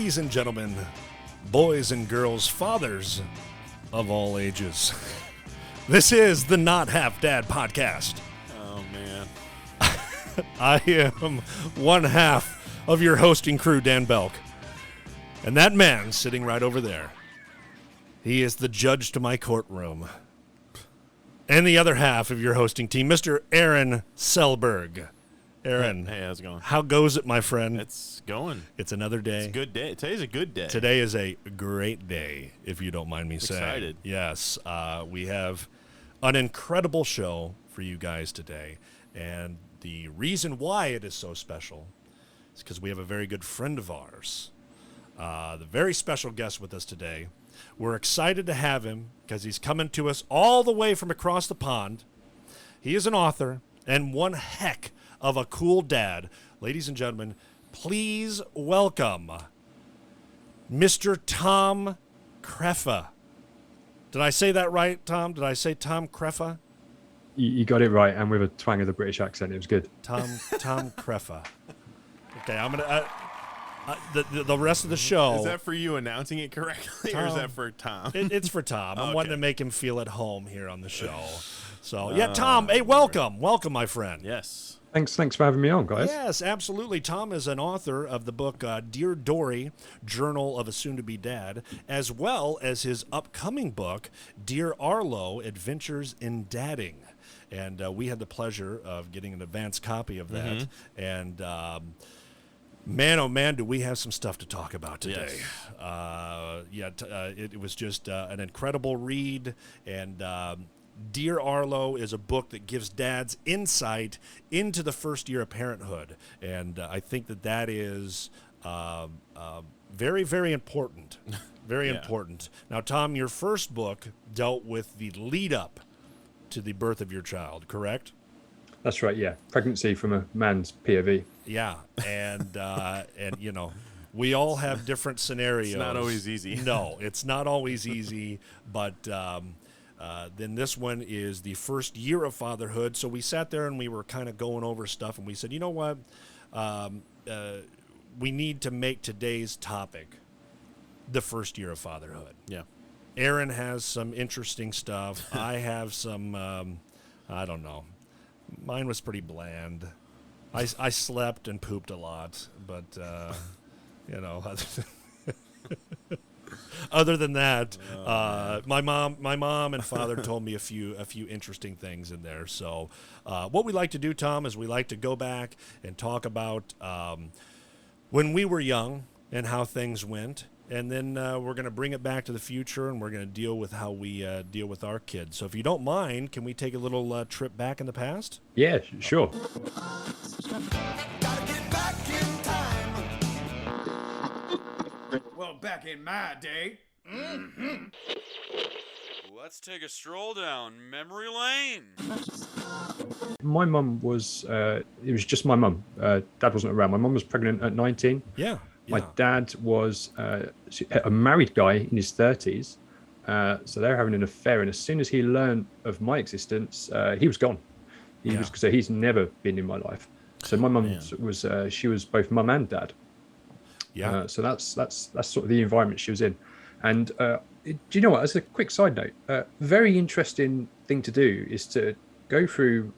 Ladies and gentlemen, boys and girls, fathers of all ages, this is the Not Half Dad podcast. Oh, man. I am one half of your hosting crew, Dan Belk. And that man sitting right over there, he is the judge to my courtroom. And the other half of your hosting team, Mr. Aaron Selberg. Aaron, Hey, how's it going? how goes it, my friend? It's going. It's another day. It's a good day. Today's a good day. Today is a great day, if you don't mind me saying. Excited. Yes, we have an incredible show for you guys today. And the reason why it is so special is because we have a very good friend of ours. The very special guest with us today. We're excited to have him because he's coming to us all the way from across the pond. He is an author and one heck of a cool dad. Ladies and gentlemen, please welcome Mr. Tom Creffa. Did I say that right, Tom? Did I say Tom Creffa? You got it right, and with a twang of the British accent, it was good. Tom Creffa. Okay, I'm gonna. The rest of the show. Is that for you announcing it correctly, or is that for Tom? It's for Tom. I'm Okay. wanting to make him feel at home here on the show. So yeah, Tom. Hey, welcome, my friend. Yes. Thanks for having me on, guys. Yes, absolutely. Tom is an author of the book Dear Dory, Journal of a Soon-to-Be Dad, as well as his upcoming book, Dear Arlo, Adventures in Dadding. And we had the pleasure of getting an advance copy of that. And man, oh man, do we have some stuff to talk about today. Yes. It was just an incredible read. And Dear Arlo is a book that gives dads insight into the first year of parenthood. And I think that is very, very important. Very important. Now, Tom, your first book dealt with the lead up to the birth of your child, correct? That's right, yeah. Pregnancy from a man's POV. Yeah, and you know, we all have different scenarios. It's not always easy. No, it's not always easy, but then this one is the first year of fatherhood. So we sat there and we were kind of going over stuff, and we said, you know what, we need to make today's topic the first year of fatherhood. Yeah. Aaron has some interesting stuff. I have some, I don't know. Mine was pretty bland. I slept and pooped a lot, but you know, other than that, my mom and father told me a few interesting things in there. So, what we like to do, Tom, is we like to go back and talk about when we were young and how things went. And then we're going to bring it back to the future, and we're going to deal with how we deal with our kids. So if you don't mind, can we take a little trip back in the past? Yeah, sure. Well, back in my day. Let's take a stroll down memory lane. My mum was, it was just my mum. Dad wasn't around. My mum was pregnant at 19. Yeah. My dad was a married guy in his 30s. So they were having an affair. And as soon as he learned of my existence, he was gone. So he's never been in my life. So my mum was, she was both mum and dad. Yeah. So that's sort of the environment she was in. And do you know what? As a quick side note, very interesting thing to do is to go through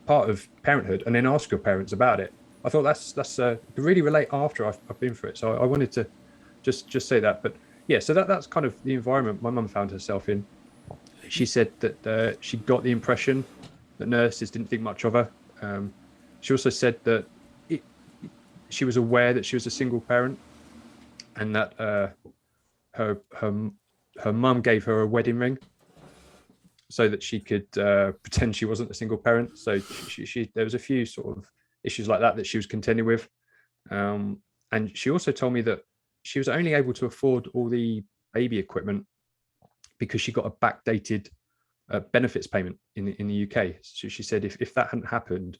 part of parenthood and then ask your parents about it. I thought that's really relate after I've been through it. So I wanted to just say that. But yeah, so that's kind of the environment my mum found herself in. She said that she got the impression that nurses didn't think much of her. She also said that she was aware that she was a single parent, and that her mum gave her a wedding ring so that she could pretend she wasn't a single parent. So she there was a few sort of issues like that she was contending with. And she also told me that she was only able to afford all the baby equipment because she got a backdated benefits payment in the UK. So she said if that hadn't happened,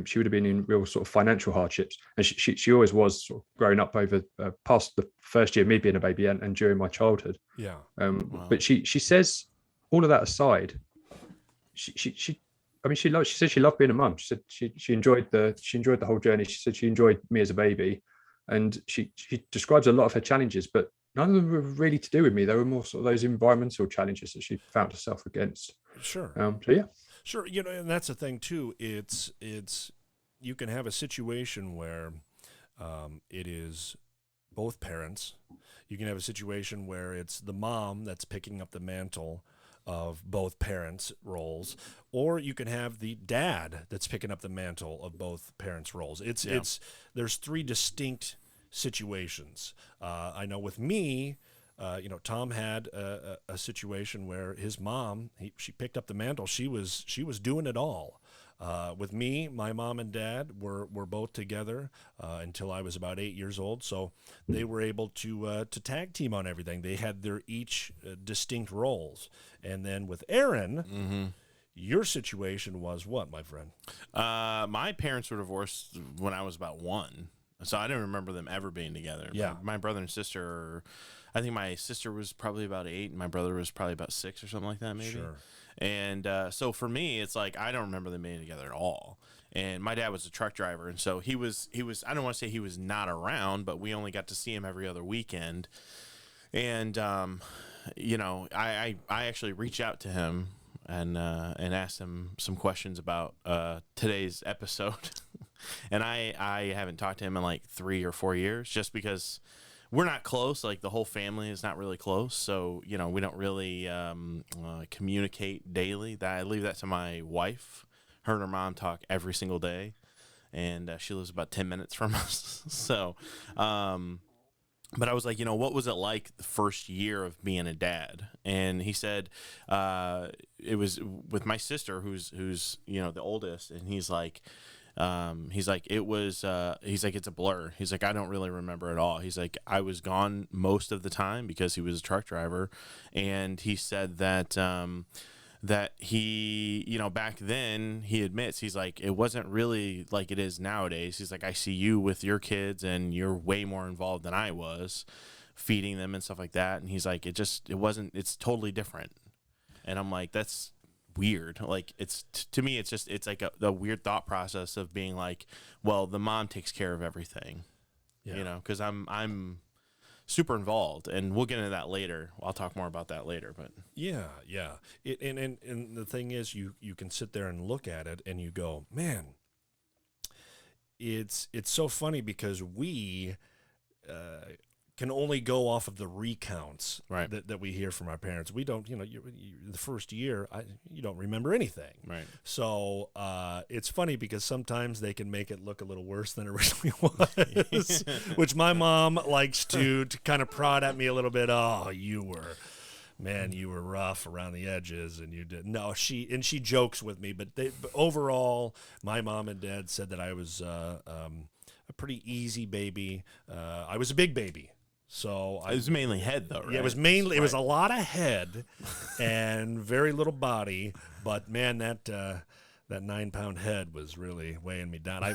she would have been in real sort of financial hardships. And she always was sort of growing up over past the first year of me being a baby and during my childhood. Yeah. Wow. But she says, all of that aside, she said she loved being a mum. She said she enjoyed the whole journey. She said she enjoyed me as a baby. And she describes a lot of her challenges, but none of them were really to do with me. They were more sort of those environmental challenges that she found herself against. Sure. So yeah. Sure. And that's the thing too. It's you can have a situation where it is both parents. You can have a situation where it's the mom that's picking up the mantle of both parents' roles, or you can have the dad that's picking up the mantle of both parents' roles. There's three distinct situations. I know with me, Tom had a situation where his mom, she picked up the mantle. She was doing it all. With me, my mom and dad were both together until I was about 8 years old. So they were able to tag team on everything. They had their each distinct roles. And then with Aaron, your situation was what, my friend? My parents were divorced when I was about 1. So I don't remember them ever being together. Yeah. My brother and sister, I think my sister was probably about 8 and my brother was probably about 6 or something like that maybe. Sure. And so for me, it's like I don't remember them being together at all. And my dad was a truck driver, and so he was I don't want to say he was not around, but we only got to see him every other weekend. And I actually reached out to him and asked him some questions about today's episode. And I haven't talked to him in like 3 or 4 years, just because we're not close. Like the whole family is not really close. So, we don't really communicate daily. I leave that to my wife. Her and her mom talk every single day. And she lives about 10 minutes from us. So, but I was like, what was it like the first year of being a dad? And he said it was with my sister, who's the oldest. And he's like, it's a blur. He's like, I don't really remember at all. He's like, I was gone most of the time because he was a truck driver. And he said that he, back then, he admits, he's like, it wasn't really like it is nowadays. He's like, I see you with your kids and you're way more involved than I was, feeding them and stuff like that. And he's like, it's totally different. And I'm like, that's weird. Like to me, it's like the weird thought process of being like, well, the mom takes care of everything, because I'm super involved, and we'll get into that later. I'll talk more about that later, but yeah. And the thing is, you can sit there and look at it and you go, man, it's so funny because we can only go off of the recounts that we hear from our parents. We don't, the first year, you don't remember anything. Right. So it's funny because sometimes they can make it look a little worse than it originally was, which my mom likes to kind of prod at me a little bit. Oh, you were rough around the edges, and you did. No, she jokes with me, but overall, my mom and dad said that I was a pretty easy baby. I was a big baby. So it was mainly head, though, right? Yeah, it was mainly it was a lot of head and very little body. But man, that 9-pound head was really weighing me down. I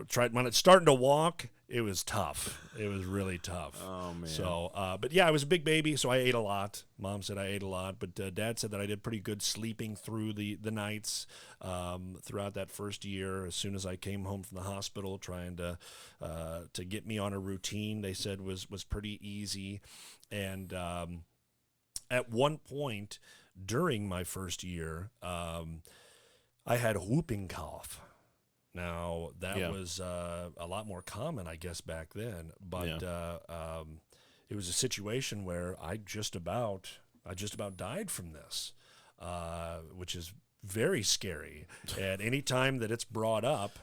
tried when it's starting to walk. It was tough. It was really tough. Oh man. So, but yeah, I was a big baby, so I ate a lot. Mom said I ate a lot, but Dad said that I did pretty good sleeping through the nights throughout that first year. As soon as I came home from the hospital, trying to get me on a routine, they said was pretty easy. And at one point during my first year, I had whooping cough. Now, that was a lot more common, I guess, back then. But it was a situation where I just about died from this, which is very scary. And any time that it's brought up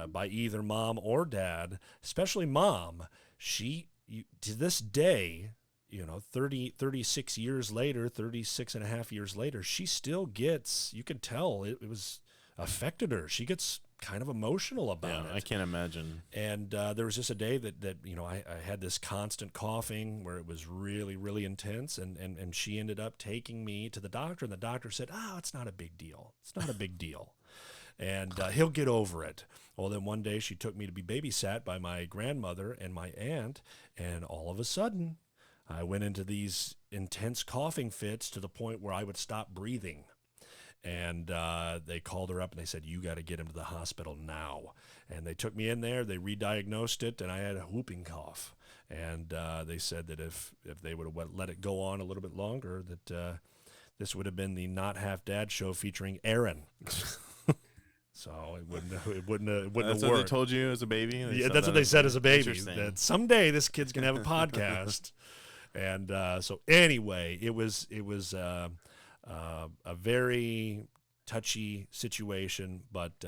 by either mom or dad, especially mom, to this day, 36 years later, 36 and a half years later, she still gets, you can tell it was affected her. She gets kind of emotional about it. I can't imagine. And there was just a day that I had this constant coughing where it was really, really intense, and she ended up taking me to the doctor, and the doctor said, it's not a big deal. It's not a big deal. And he'll get over it. Well, then one day she took me to be babysat by my grandmother and my aunt, and all of a sudden I went into these intense coughing fits to the point where I would stop breathing. and they called her up and they said, "You got to get him to the hospital now." And they took me in there. They re-diagnosed it, and I had a whooping cough. And they said that if they would have let it go on a little bit longer, that this would have been the Not Half Dad show featuring Aaron. So it wouldn't have That's worked. what they told you as a baby? Yeah, that's what they said as a baby. Interesting. That someday this kid's gonna have a podcast. And so anyway, it was a very touchy situation, but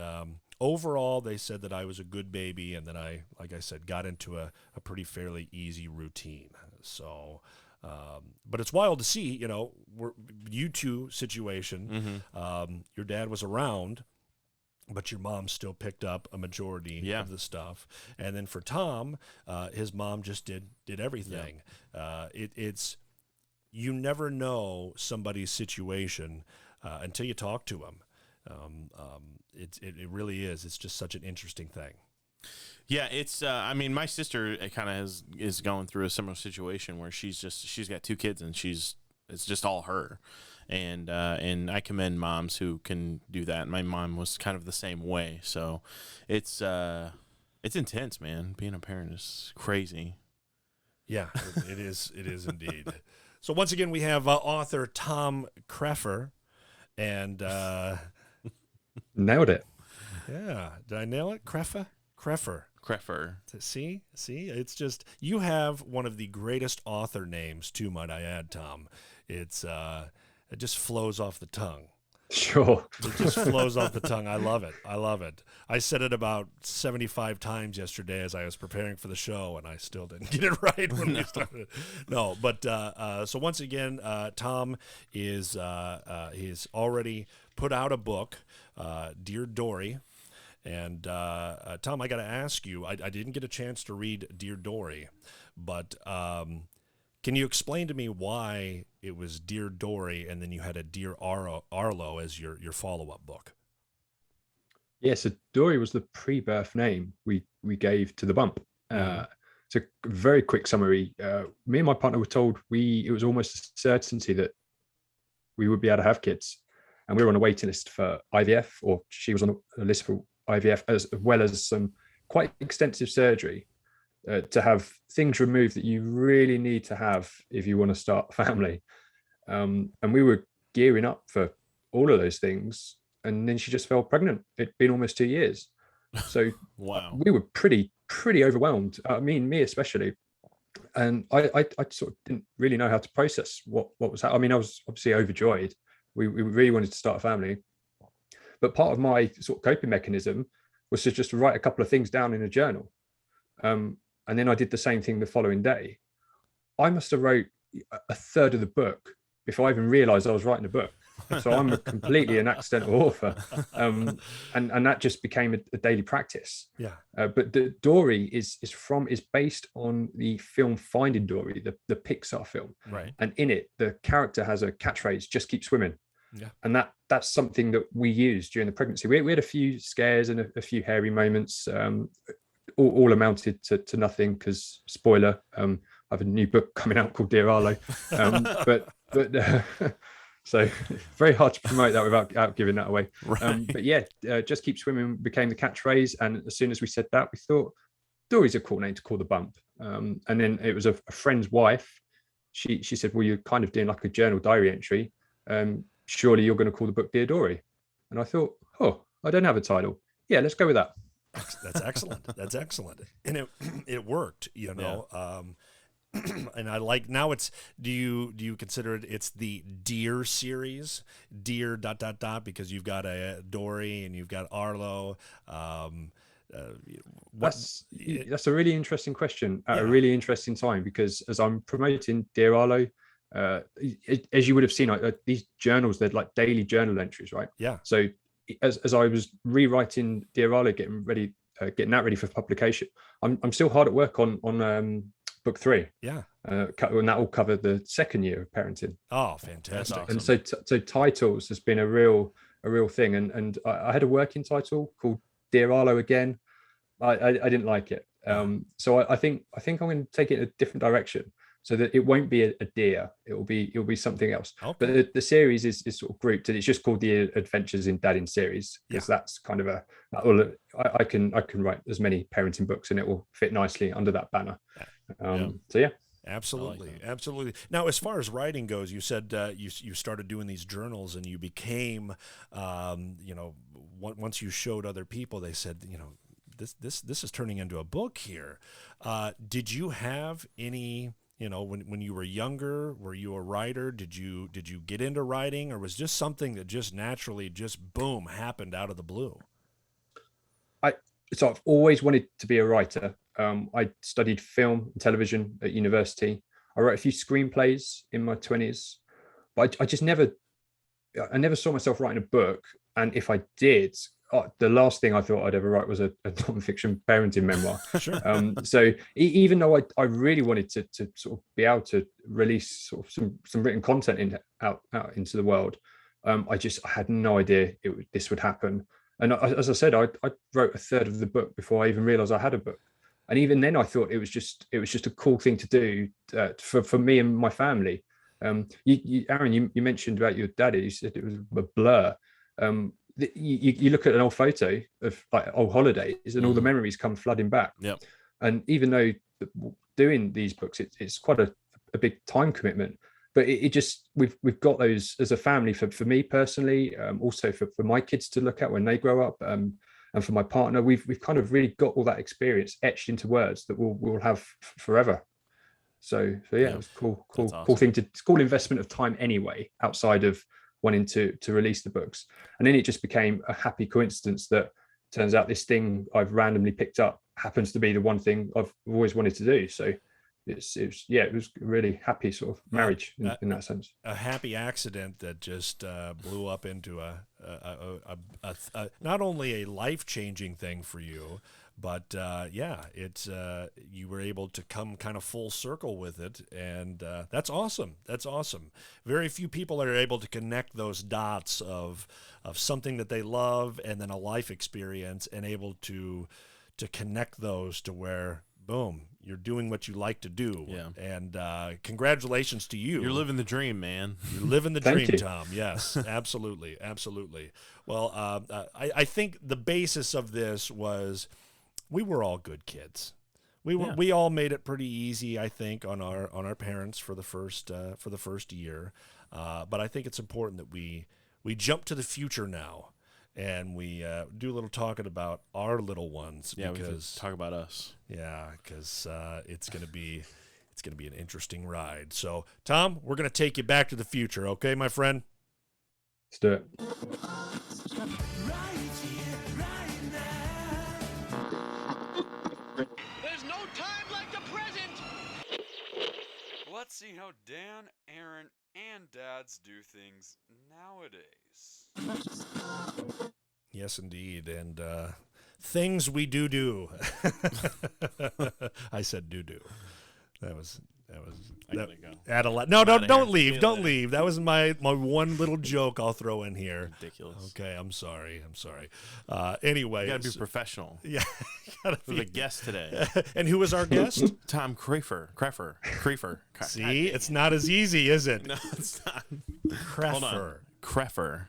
overall they said that I was a good baby, and that I, like I said, got into a pretty fairly easy routine. So, but it's wild to see, you two situation. Your dad was around, but your mom still picked up a majority of the stuff. And then for Tom, his mom just did everything. It's you never know somebody's situation until you talk to them. It really is. It's just such an interesting thing. Yeah, it's. I mean, my sister kind of is going through a similar situation where she's got 2 kids and it's just all her, and I commend moms who can do that. My mom was kind of the same way, so it's intense, man. Being a parent is crazy. Yeah, it is. It is indeed. So once again, we have author Tom Creffer, and Nailed it. yeah, did I nail it? Creffer. See, it's just, you have one of the greatest author names too, might I add, Tom. It's it just flows off the tongue. Sure. It just flows off the tongue. I love it. I said it about 75 times yesterday as I was preparing for the show, and I still didn't get it right when we started. No, but so once again, Tom is he's already put out a book, Dear Dory. And Tom, I got to ask you, I didn't get a chance to read Dear Dory, but can you explain to me why it was Dear Dory and then you had a Dear Arlo as your follow-up book? Yeah, so Dory was the pre-birth name we gave to the bump. So very quick summary. Me and my partner were told it was almost a certainty that we would be able to have kids. And we were on a waiting list for IVF, or she was on a list for IVF, as well as some quite extensive surgery to have things removed that you really need to have if you want to start a family. And we were gearing up for all of those things. And then she just fell pregnant. It'd been almost 2 years. So Wow. We were pretty overwhelmed. I mean, me especially. And I sort of didn't really know how to process what was happening. I mean, I was obviously overjoyed. We really wanted to start a family. But part of my sort of coping mechanism was to just write a couple of things down in a journal. And then I did the same thing the following day. I must have wrote a third of the book before I even realized I was writing a book. So I'm completely an accidental author. And that just became a daily practice. Yeah. But the Dory is based on the film Finding Dory, the Pixar film. Right. And in it, the character has a catchphrase, "Just keep swimming." Yeah. And that's something that we used during the pregnancy. We had a few scares and a few hairy moments, all amounted to nothing because, spoiler, I have a new book coming out called Dear Arlo. But so very hard to promote that without giving that away. Right. But yeah, Just Keep Swimming became the catchphrase. And as soon as we said that, we thought Dory's a cool name to call the bump. And then it was a friend's wife. She said, well, you're kind of doing like a journal diary entry. Surely you're going to call the book Dear Dory. And I thought, I don't have a title. Yeah, let's go with that. That's excellent. That's excellent. And it worked, Yeah. And I like, now it's, do you consider it's the Dear series, Dear ... because you've got a Dory and you've got Arlo. That's a really interesting question at a really interesting time, because as I'm promoting Dear Arlo, as you would have seen, these journals, they're like daily journal entries, right? Yeah. So as I was rewriting Dear Arlo, getting that ready for publication, I'm still hard at work on book 3. Yeah. And that will cover the second year of parenting. Oh, fantastic. Awesome. And so titles has been a real thing. And I had a working title called Dear Arlo again. I didn't like it. So I think I'm going to take it in a different direction. so that it won't be a deer. It'll be something else. Okay. But the series is sort of grouped, and it's just called the Adventures in Dadding series, because that's kind of I can write as many parenting books, and it will fit nicely under that banner. So yeah. Absolutely, like absolutely. Now, as far as writing goes, you said you started doing these journals, and you became, once you showed other people, they said, this is turning into a book here. Did you have any, when you were younger, were you a writer? Did you get into writing, or was just something that just naturally just boom happened out of the blue? So I've always wanted to be a writer. I studied film and television at university. I wrote a few screenplays in my 20s, but I just never saw myself writing a book. And if I did, the last thing I thought I'd ever write was a non-fiction parenting memoir. Sure. So even though I really wanted to sort of be able to release sort of some written content out into the world, I had no idea this would happen. And as I said, I wrote a third of the book before I even realized I had a book. And even then, I thought it was just a cool thing to do for me and my family. Aaron, you mentioned about your daddy. You said it was a blur. You look at an old photo of like old holidays, and all the memories come flooding back. Yep. And even though doing these books, it's quite a big time commitment. But it just we've got those as a family for me personally, also for my kids to look at when they grow up, and for my partner, we've kind of really got all that experience etched into words that we'll have forever. So yeah, it was cool thing cool investment of time anyway, outside of wanting to release the books. And then it just became a happy coincidence that turns out this thing I've randomly picked up happens to be the one thing I've always wanted to do. So it was a really happy sort of marriage in that sense. A happy accident that just blew up into a not only a life-changing thing for you, but it's you were able to come kind of full circle with it, and that's awesome. That's awesome. Very few people are able to connect those dots of something that they love and then a life experience, and able to connect those to where boom, you're doing what you like to do. Yeah. And congratulations to you. You're living the dream, man. You're living the dream, you. Tom. Yes, absolutely. Absolutely. Well, I think the basis of this was we were all good kids. We all made it pretty easy, I think, on our parents for the first year. But I think it's important that we jump to the future now. And we do a little talking about our little ones. Yeah, because, we could talk about us. Yeah, because it's gonna be an interesting ride. So, Tom, we're gonna take you back to the future, okay, my friend? Let's do it. There's no time like the present. Let's see how Dan, Aaron, and dads do things nowadays. Yes, indeed. And things we do. I said do. That was. I gotta go. Add a lot. No, don't leave. See you Don't later. leave. That was my one little joke I'll throw in here. Ridiculous. Okay, I'm sorry. Anyway, You gotta be professional. Yeah, gotta We're be. the guest today. And who was our guest? Tom Creefer. See, it's not as easy, is it? No, it's not. Creffer. Hold on. Creffer.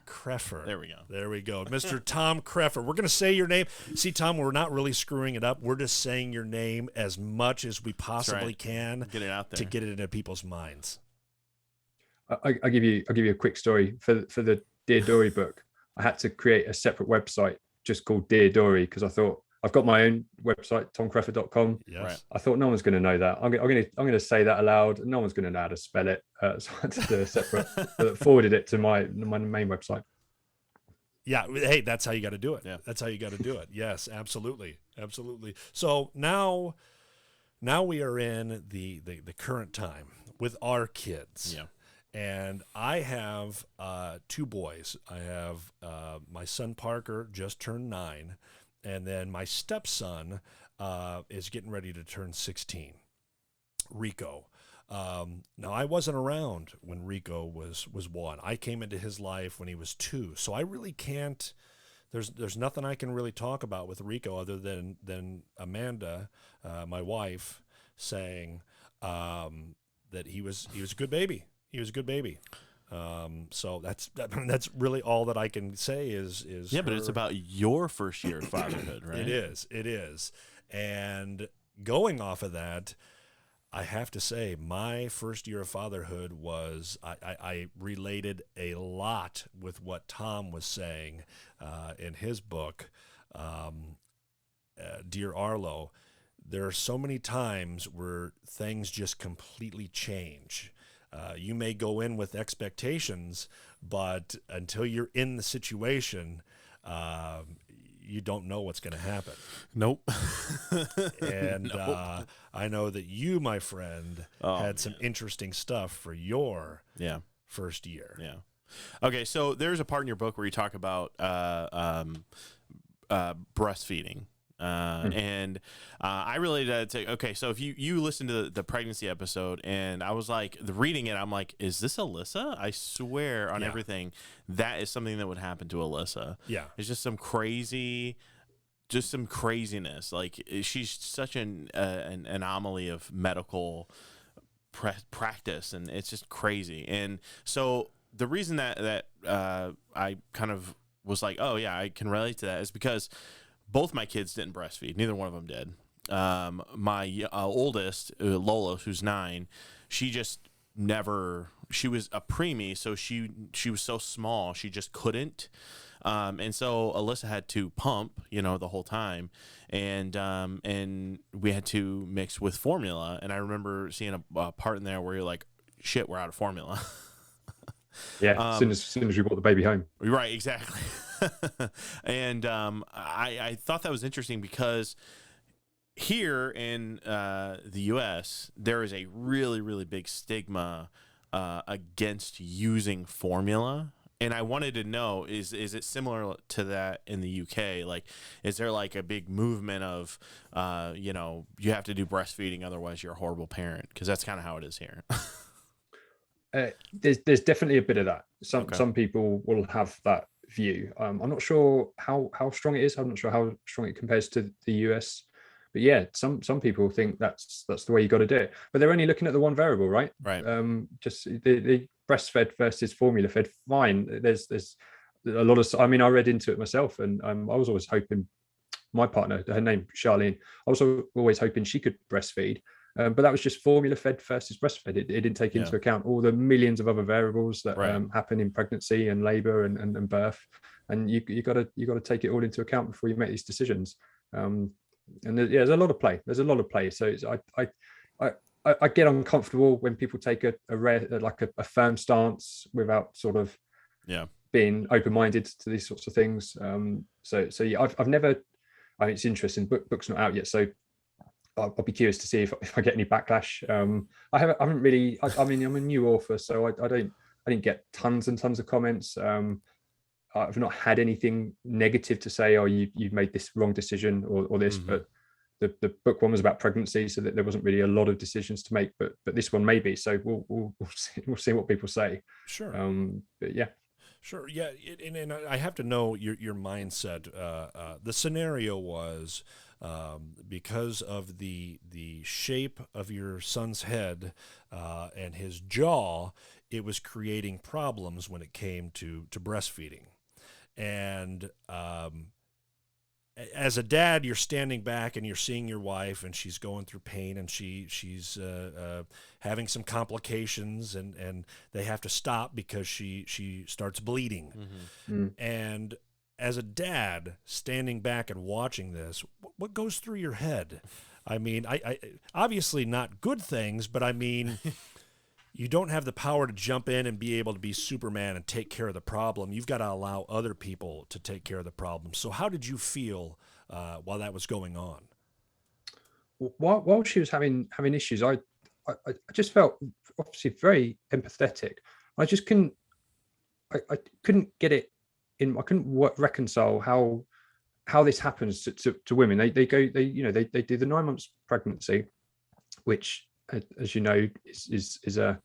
There There we go. Mr. Tom Creffer. We're going to say your name. See, Tom, we're not really screwing it up. We're just saying your name as much as we possibly can. Get it out there. To get it into people's minds. I'll give you a quick story for the Dear Dory book. I had to create a separate website just called Dear Dory, because I thought I've got my own website, tomcreffer.com. Yes. Right. I thought no one's going to know that. I'm going to say that aloud. No one's going to know how to spell it. So I had to do a separate. Forwarded it to my main website. Yeah. Hey, that's how you got to do it. Yeah. That's how you got to do it. Yes, absolutely. So now we are in the current time with our kids. Yeah. And I have two boys. I have my son Parker, just turned 9. And then my stepson is getting ready to turn 16, Rico. Now, I wasn't around when Rico was 1. I came into his life when he was 2. So I really can't, there's nothing I can really talk about with Rico other than Amanda, my wife, saying, that he was a good baby. He was a good baby. So that's really all that I can say is yeah, but it's about your first year of fatherhood, right? It is. And going off of that, I have to say my first year of fatherhood was, I related a lot with what Tom was saying in his book, Dear Arlo. There are so many times where things just completely change. You may go in with expectations, but until you're in the situation, you don't know what's going to happen. Nope. And I know that you, my friend, had some interesting stuff for your first year. Yeah. Okay, so there's a part in your book where you talk about breastfeeding. And I related that to, okay, so if you listen to the pregnancy episode, and I was like, reading it, I'm like, is this Alyssa? I swear on everything, that is something that would happen to Alyssa. Yeah. It's just some craziness. Like, she's such an anomaly of medical practice, and it's just crazy. And so the reason that I kind of was like, oh yeah, I can relate to that, is because both my kids didn't breastfeed. Neither one of them did. My oldest, Lola, who's 9, she just never. She was a preemie, so she was so small, she just couldn't. And so Alyssa had to pump, the whole time, and we had to mix with formula. And I remember seeing a part in there where you're like, "Shit, we're out of formula." Yeah, as soon as we brought the baby home. Right, exactly. And I thought that was interesting because here in the U.S., there is a really, really big stigma against using formula. And I wanted to know, is it similar to that in the UK? Like, is there like a big movement of, you have to do breastfeeding, otherwise you're a horrible parent? Because that's kind of how it is here. There's definitely a bit of that. Some people will have that view. I'm not sure how strong it is. I'm not sure how strong it compares to the US. But yeah, some people think that's the way you got to do it. But they're only looking at the one variable, right? Right. Just the breastfed versus formula fed. Fine. There's a lot of. I mean, I read into it myself, and I was always hoping my partner, her name Charlene, I was always hoping she could breastfeed. But that was just formula fed versus breastfed. It didn't take into account all the millions of other variables that happen in pregnancy and labor and birth. And you got to take it all into account before you make these decisions. And there's a lot of play. There's a lot of play. So I get uncomfortable when people take a firm stance without sort of being open-minded to these sorts of things. So yeah, I've never. I mean, it's interesting. Book's not out yet, so I'll be curious to see if I get any backlash. I haven't really. I mean, I'm a new author, so I didn't get tons and tons of comments. I've not had anything negative to say. Oh, you've made this wrong decision or this. But the book one was about pregnancy, so that there wasn't really a lot of decisions to make. But this one may be. So we'll see what people say. Sure. But yeah. Sure. Yeah. And I have to know your mindset. The scenario was because of the shape of your son's head and his jaw, it was creating problems when it came to breastfeeding. And as a dad, you're standing back and you're seeing your wife, and she's going through pain, and she's having some complications, and they have to stop because she starts bleeding. And as a dad standing back and watching this, what goes through your head? I mean, I obviously not good things, but I mean, you don't have the power to jump in and be able to be Superman and take care of the problem. You've got to allow other people to take care of the problem. So how did you feel while that was going on? While she was having issues, I just felt obviously very empathetic. I just couldn't get it in. I couldn't reconcile how this happens to women. They do the 9 months pregnancy, which, as you know, is a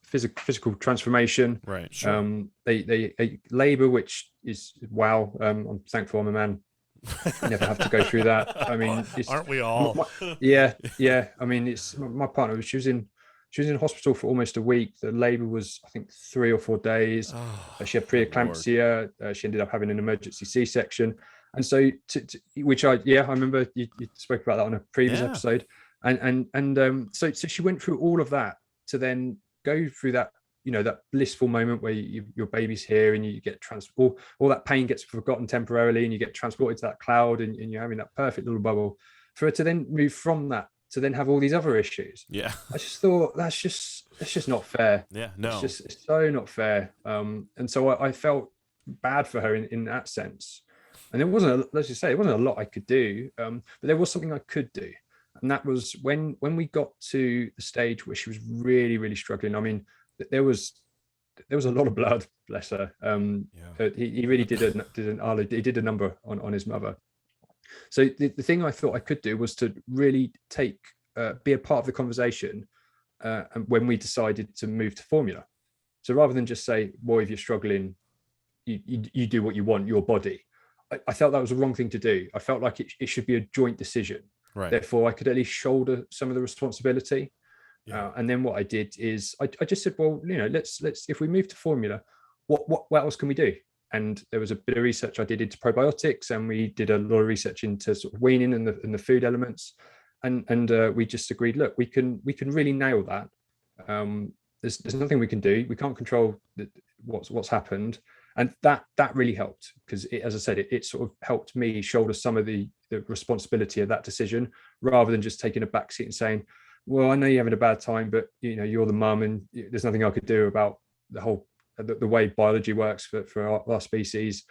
physical transformation. Right. Sure. They labor, which is wow. I'm thankful I'm a man. never have to go through that. I mean, Aren't we all? yeah. I mean, it's my partner. She was in hospital for almost a week. The labor was, I think, 3 or 4 days. Oh, She had good Lord. preeclampsia. She ended up having an emergency C-section, and so which I remember you spoke about that on a previous Yeah. episode, so she went through all of that to then go through that, that blissful moment where your baby's here and you get all that pain gets forgotten temporarily and you get transported to that cloud and you're having that perfect little bubble. For her to then move from that to then have all these other issues, Yeah. I just thought that's just not fair. Yeah. No. It's so not fair. And so I felt bad for her in that sense. And there wasn't, let's just say, it wasn't a lot I could do, but there was something I could do. And that was when we got to the stage where she was really, really struggling. I mean, there was a lot of blood, bless her. He really did a number on his mother. So the thing I thought I could do was to really be a part of the conversation, and when we decided to move to formula. So rather than just say, well, if you're struggling, you do what you want, your body. I felt that was the wrong thing to do. I felt like it should be a joint decision. Right. Therefore, I could at least shoulder some of the responsibility. Yeah. And then what I did is I just said, well, let's if we move to formula, what else can we do? And there was a bit of research I did into probiotics, and we did a lot of research into sort of weaning and the food elements, and we just agreed, look, we can really nail that. There's nothing we can do. We can't control what's happened, and that really helped because, as I said, it sort of helped me shoulder some of the responsibility of that decision, rather than just taking a backseat and saying, well, I know you're having a bad time, but you're the mum, and there's nothing I could do about the way biology works for our species.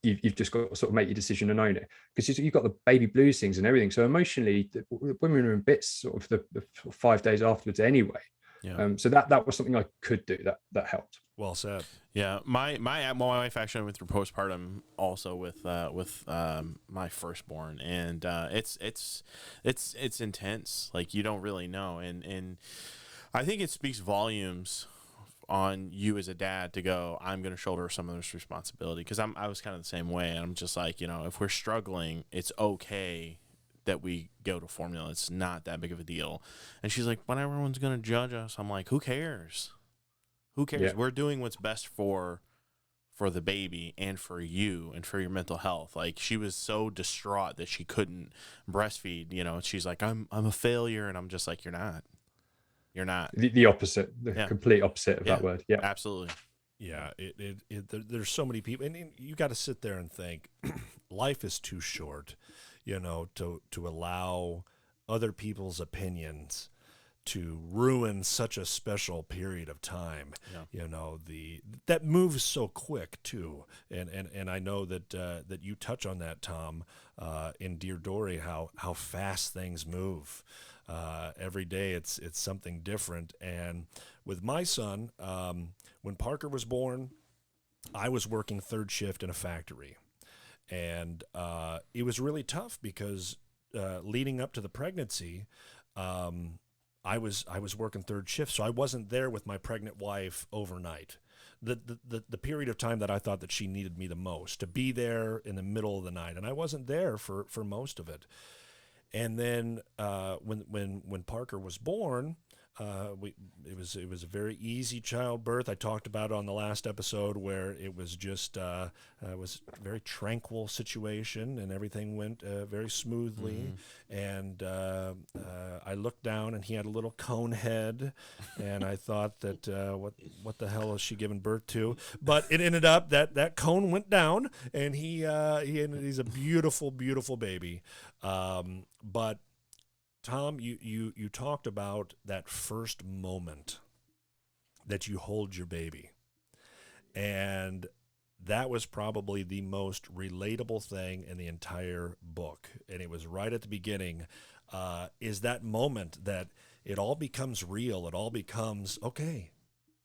You've just got to sort of make your decision and own it, because you've got the baby blues things and everything. So emotionally, women are in bits sort of the 5 days afterwards anyway. Yeah. So that was something I could do that helped. Well said. Yeah, my wife actually went through postpartum also with my firstborn, and it's intense. Like, you don't really know, and I think it speaks volumes on you as a dad to go, I'm going to shoulder some of this responsibility, because I was kind of the same way, and I'm just like, if we're struggling, it's okay that we go to formula. It's not that big of a deal. And she's like, but everyone's going to judge us. I'm like, who cares? Who cares? Yeah. We're doing what's best for the baby and for you and for your mental health. Like, she was so distraught that she couldn't breastfeed, she's like, I'm a failure. And I'm just like, you're not. The opposite, complete opposite of that word. Yeah, absolutely. Yeah, there's so many people, and you got to sit there and think, life is too short, to allow other people's opinions to ruin such a special period of time. Yeah. That moves so quick too, and I know that you touch on that, Tom, in Dear Dory, how fast things move. Every day it's something different. And with my son, when Parker was born, I was working third shift in a factory, and it was really tough because leading up to the pregnancy, I was working third shift, so I wasn't there with my pregnant wife overnight. The period of time that I thought that she needed me the most, to be there in the middle of the night, and I wasn't there for most of it. And then when Parker was born, it was a very easy childbirth. I talked about it on the last episode, where it was just was a very tranquil situation, and everything went very smoothly. Mm-hmm. And I looked down, and he had a little cone head, and I thought that what the hell is she giving birth to? But it ended up that cone went down, and he's a beautiful, beautiful baby. But Tom, you talked about that first moment that you hold your baby, and that was probably the most relatable thing in the entire book. And it was right at the beginning, is that moment that it all becomes real. It all becomes, okay,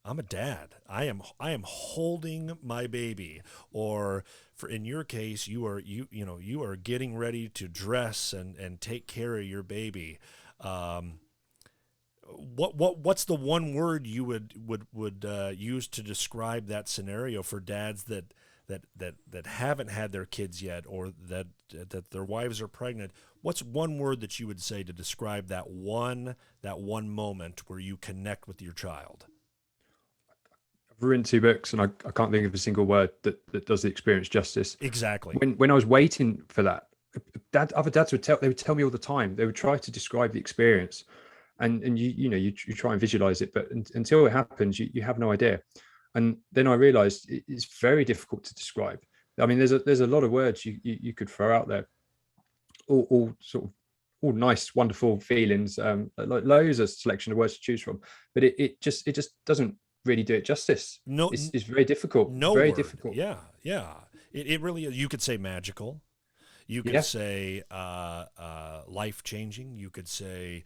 I'm a dad. I am holding my baby. Or in your case, you are getting ready to dress and take care of your baby. What's the one word you would use to describe that scenario for dads that that haven't had their kids yet, or that their wives are pregnant, what's one word that you would say to describe that one moment where you connect with your child? I've written 2 books, and I can't think of a single word that does the experience justice. Exactly. When I was waiting for that, other dads would tell me all the time. They would try to describe the experience, and you try and visualize it, but until it happens, you have no idea. And then I realized it's very difficult to describe. I mean, there's a lot of words you could throw out there, all sort of all nice, wonderful feelings, like loads of selection of words to choose from, but it just doesn't really do it justice. No, It's very difficult. no Very word. difficult. Yeah, yeah. It really is. You could say magical. You could Yeah. say life changing. You could say,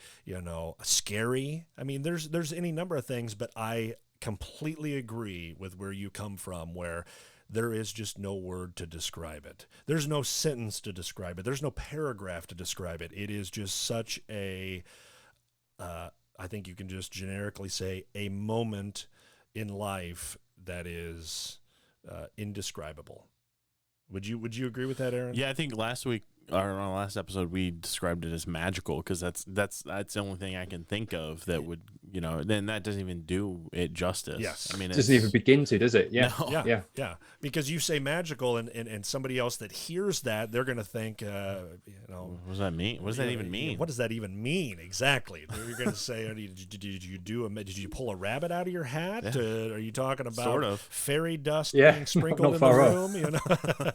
scary. I mean, there's any number of things, but I completely agree with where you come from, where there is just no word to describe it. There's no sentence to describe it. There's no paragraph to describe it. It is just such a, I think you can just generically say, a moment in life that is indescribable. Would you agree with that, Aaron? Yeah, I think last week or on our last episode we described it as magical, because that's the only thing I can think of that would, then that doesn't even do it justice. Yes. I mean, It doesn't even begin to, does it? Yeah. No. Yeah. Because you say magical, and somebody else that hears that, they're going to think, What does that mean? What does that even mean? What does that even mean exactly? You're going to say, did you pull a rabbit out of your hat? Yeah. Are you talking about Sort of. fairy dust Yeah, being sprinkled not in the far off. room?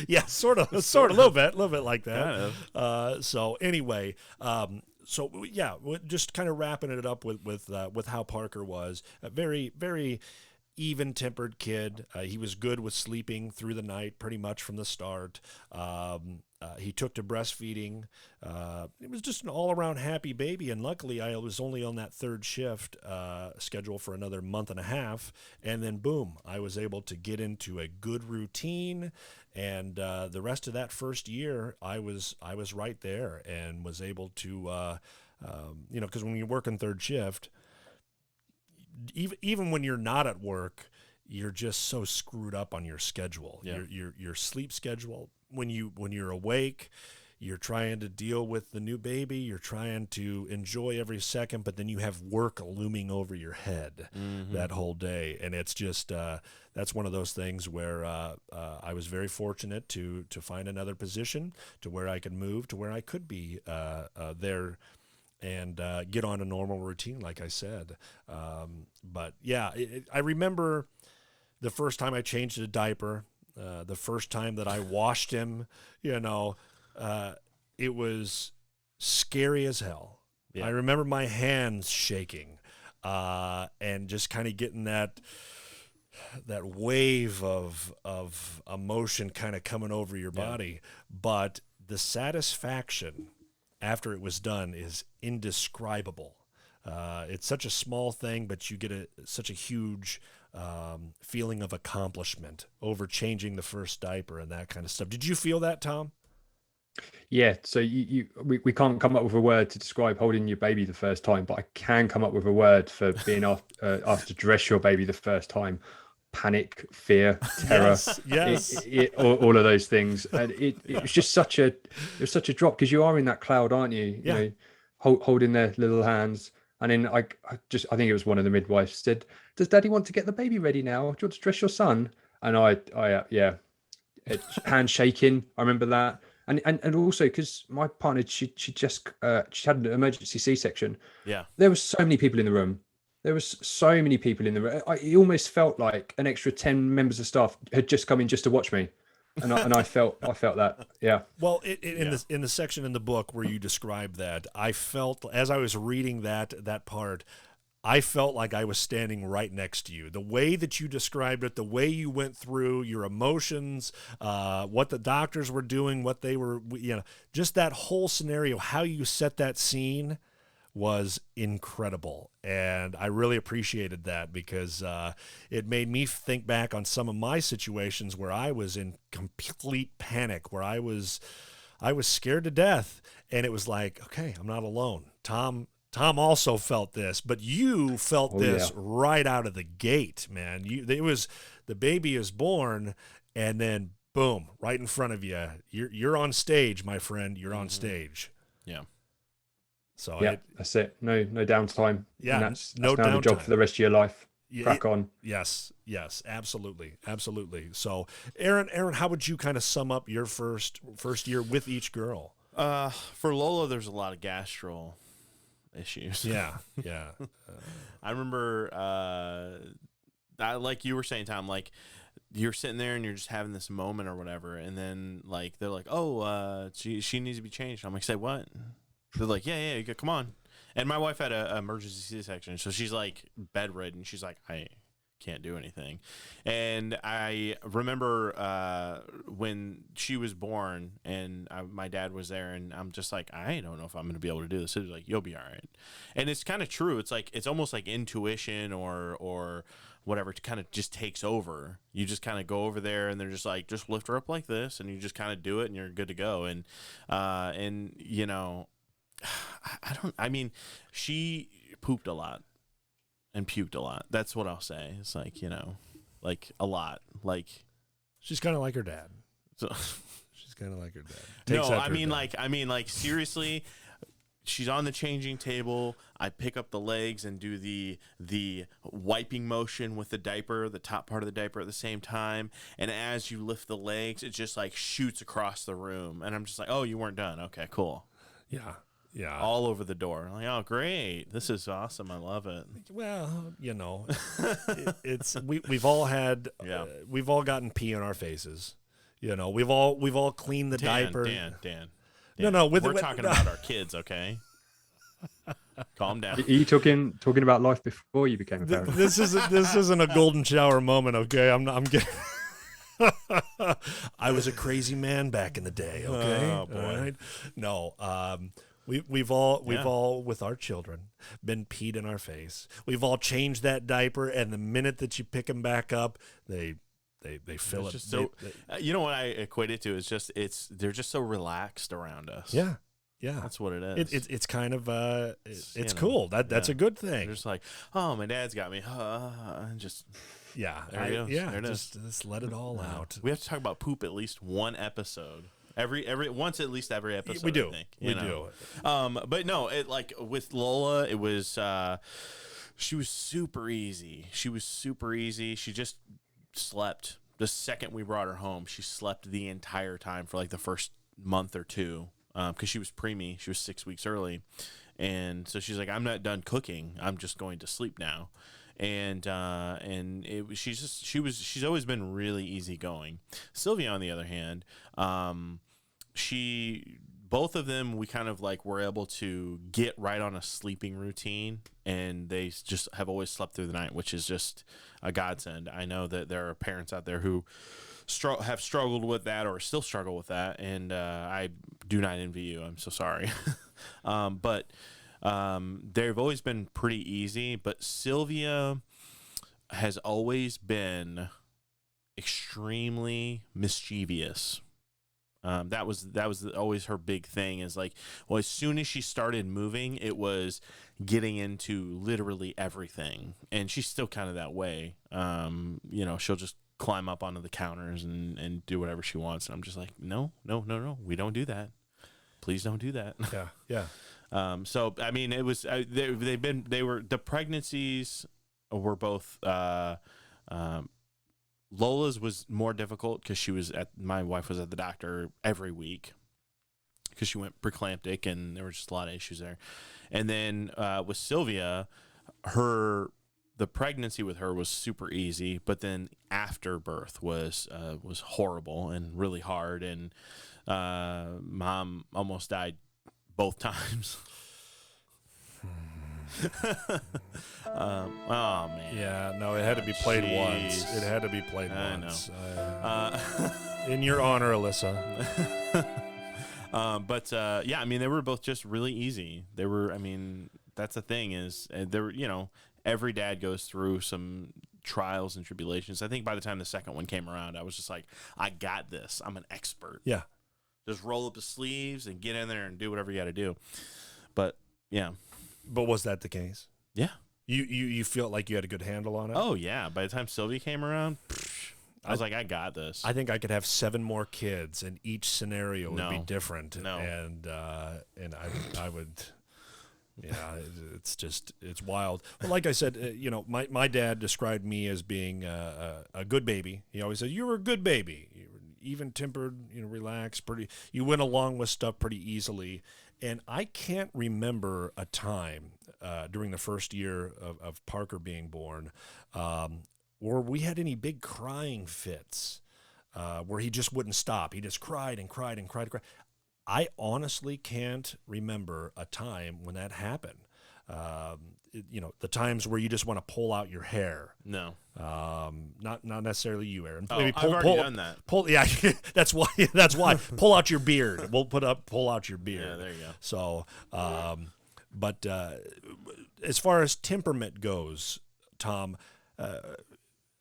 Yeah, sort of, a little bit like that. Kind of. So anyway, just kind of wrapping it up with how Parker was a very, very even-tempered kid. He was good with sleeping through the night pretty much from the start. He took to breastfeeding. It was just an all-around happy baby, and luckily I was only on that third shift schedule for another month and a half, and then boom, I was able to get into a good routine. And the rest of that first year, I was right there and was able to, because when you're working third shift, even when you're not at work, you're just so screwed up on your schedule, Yeah. your sleep schedule. When you're awake, you're trying to deal with the new baby. You're trying to enjoy every second, but then you have work looming over your head that whole day, and it's just that's one of those things where I was very fortunate to find another position to where I could move to where I could be there and get on a normal routine, like I said. But yeah, I remember the first time I changed a diaper, the first time that I washed him, it was scary as hell. Yeah. I remember my hands shaking and just kind of getting that wave of emotion kind of coming over your body. But the satisfaction after it was done is indescribable. It's such a small thing, but you get such a huge feeling of accomplishment over changing the first diaper and that kind of stuff. Did you feel that, Tom? Yeah. So we can't come up with a word to describe holding your baby the first time, but I can come up with a word for being asked to dress your baby the first time. Panic, fear, terror, Yes. all of those things, and it was just such a drop, because you are in that cloud, aren't you? Yeah. You know, holding their little hands, and then I think it was one of the midwives said, "Does Daddy want to get the baby ready now? Do you want to dress your son?" And hand shaking. I remember that, and also because my partner, she had an emergency C-section. Yeah. There were so many people in the room. It almost felt like an extra 10 members of staff had just come in just to watch me, and I felt that. Yeah. Well, in the section in the book where you describe that, I felt, as I was reading that part, I felt like I was standing right next to you. The way that you described it, the way you went through your emotions, what the doctors were doing, what they were, just that whole scenario, how you set that scene was incredible. And I really appreciated that, because it made me think back on some of my situations where I was in complete panic, where I was scared to death. And it was like, okay, I'm not alone. Tom also felt this, but you felt this right out of the gate, man. The baby is born, and then boom, right in front of you, you're on stage, my friend. You're on stage. Yeah. So Yeah, that's it. No downtime. Yeah, And that's no now the job downtime. for the rest of your life. Yeah, Crack on. Yes, absolutely. So, Aaron, how would you kind of sum up your first year with each girl? For Lola, there's a lot of gastro issues. Yeah. I remember, like you were saying, Tom, like you're sitting there and you're just having this moment or whatever, and then like they're like, "Oh, she needs to be changed." I'm like, "Say what?" They're like, "Yeah, come on." And my wife had a emergency C-section, so she's like bedridden. She's like, "I can't do anything." And I remember when she was born, and my dad was there, and I'm just like, I don't know if I'm going to be able to do this. He was like, "You'll be all right." And it's kind of true. It's like, it's almost like intuition or whatever kind of just takes over. You just kind of go over there, and they're just like, just lift her up like this, and you just kind of do it, and you're good to go. And you know, I mean, she pooped a lot and puked a lot. That's what I'll say. It's like, you know, like a lot. Like, She's kind of like her dad. so, She's kind of like her dad. no, Takes after I her mean, dad. like seriously, she's on the changing table. I pick up the legs and do the wiping motion with the diaper, the top part of the diaper at the same time. And as you lift the legs, it just like shoots across the room. And I'm just like, "Oh, you weren't done. Okay, cool." Yeah. All over the door. I'm like, "Oh, great. This is awesome. I love it." Well, you know, we've all had, Yeah. we've all gotten pee in our faces. You know, we've all cleaned the diaper. Dan. No, We're with talking about our kids, okay? Calm down. Are you talking about life before you became a parent? This isn't a golden shower moment, okay? I'm getting. I was a crazy man back in the day, okay? Oh, boy. All right? No, we've all with our children been peed in our face. We've all changed that diaper, and the minute that you pick them back up, they fill It's it. just so, you know what I equate it to is just they're just so relaxed around us. Yeah. That's what it is. It's kind of it's you know, cool. That's yeah. a good They're thing. just like, "Oh, my dad's got me." And just Yeah, There it is. yeah. There it is. Just let it all out. we have to talk about poop at least one episode. Every every episode. We do. I think, We you know? do. But no, it like with Lola, it was she was super easy. She just slept. The second we brought her home, she slept the entire time for like the first month or two, because she was preemie. She was 6 weeks early, and so she's like, "I'm not done cooking. I'm just going to sleep now." And she's always been really easygoing. Sylvia, on the other hand, both of them, we kind of like were able to get right on a sleeping routine, and they just have always slept through the night, which is just a godsend. I know that there are parents out there who have struggled with that or still struggle with that, and I do not envy you. I'm so sorry. But they've always been pretty easy, but Sylvia has always been extremely mischievous. That was always her big thing, is like, well, as soon as she started moving, it was getting into literally everything. And she's still kind of that way. You know, she'll just climb up onto the counters and do whatever she wants. And I'm just like, no, we don't do that. Please don't do that. Yeah. So, I mean, it was, the pregnancies were both, Lola's was more difficult because my wife was at the doctor every week because she went preeclamptic, and there were just a lot of issues there. And then with Sylvia, the pregnancy with her was super easy, but then after birth was horrible and really hard, and Mom almost died both times. Oh man. Yeah, no, it had to be played once. Jeez. It had to be played I once. know. In your honor, Alyssa. But yeah, I mean, they were both just really easy. They were, I mean, that's the thing is, they were, you know, every dad goes through some trials and tribulations. I think by the time the second one came around, I was just like, I got this. I'm an expert. Yeah. Just roll up the sleeves and get in there and do whatever you got to do. But yeah. But was that the case? Yeah. You felt like you had a good handle on it? Oh yeah. By the time Sylvia came around, I was like, I got this. I think I could have 7 more kids, and each scenario would be No. different. No. And I would. Yeah, it's wild. But like I said, my dad described me as being a good baby. He always said, "You were a good baby. You were even-tempered, relaxed, you went along with stuff pretty easily." And I can't remember a time during the first year of Parker being born where we had any big crying fits where he just wouldn't stop. He just cried and cried and cried and cried. I honestly can't remember a time when that happened. The times where you just want to pull out your hair. No. Not necessarily you, Aaron. Maybe I've already done that. Yeah, that's why. That's why. Pull out your beard. We'll pull out your beard. Yeah, there you go. So, but as far as temperament goes, Tom,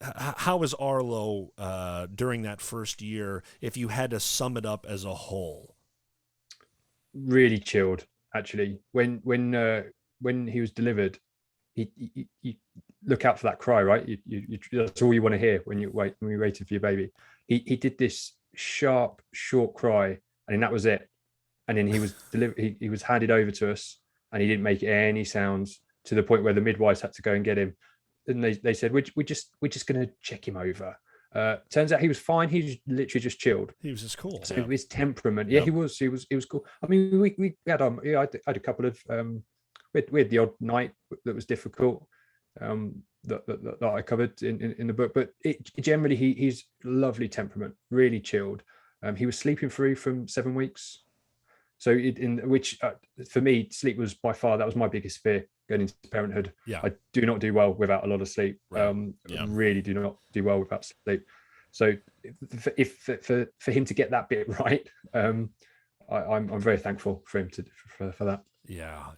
how was Arlo during that first year? If you had to sum it up as a whole. Really chilled, actually. When he was delivered, you look out for that cry, right? You that's all you want to hear when you're waiting for your baby. He did this sharp, short cry, and then that was it. And then he was delivered. He was handed over to us, and he didn't make any sounds, to the point where the midwives had to go and get him. And they said, we're just going to check him over. Turns out he was fine. He was literally just chilled. He was just cool. So his temperament, he was cool. I mean, we had I had a couple of we had the odd night that was difficult that I covered in the book, but generally he's lovely temperament, really chilled. He was sleeping through from 7 weeks, so for me, sleep was by far, that was my biggest fear going into parenthood. Yeah, I do not do well without a lot of sleep. Right. Really do not do well without sleep. So if for him to get that bit right, I'm very thankful for him for that. Yeah.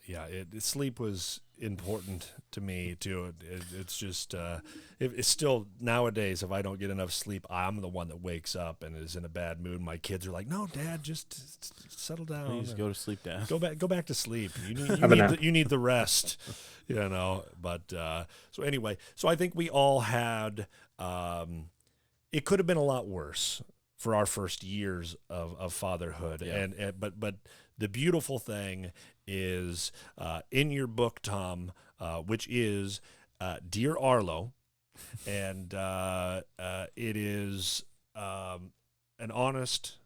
Sleep was important to me too. It's just it's still nowadays. If I don't get enough sleep, I'm the one that wakes up and is in a bad mood. My kids are like, "No, Dad, just settle down. Please go to sleep, Dad. Go back to sleep. You need the rest." But so anyway, so I think we all had. It could have been a lot worse for our first years of fatherhood, but the beautiful thing is in your book, Tom, which is Dear Arlo, and it is an honest,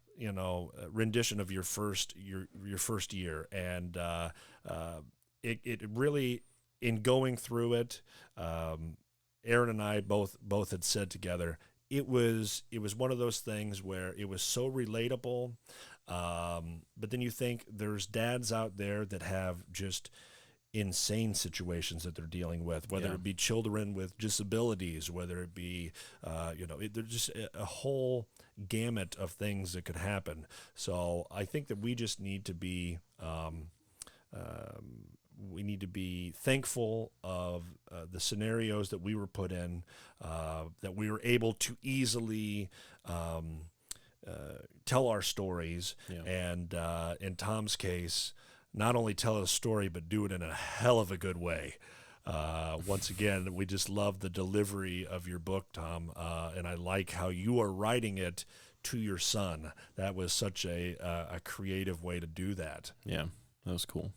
rendition of your first year, and it really, in going through it, Aaron and I both had said together, it was one of those things where it was so relatable. But then you think there's dads out there that have just insane situations that they're dealing with, whether it be children with disabilities, whether it be, there's just a whole gamut of things that could happen. So I think that we just need to be, thankful of the scenarios that we were put in, that we were able to easily tell our stories, and in Tom's case, not only tell a story, but do it in a hell of a good way. Once again, we just love the delivery of your book, Tom, and I like how you are writing it to your son. That was such a creative way to do that. Yeah, that was cool.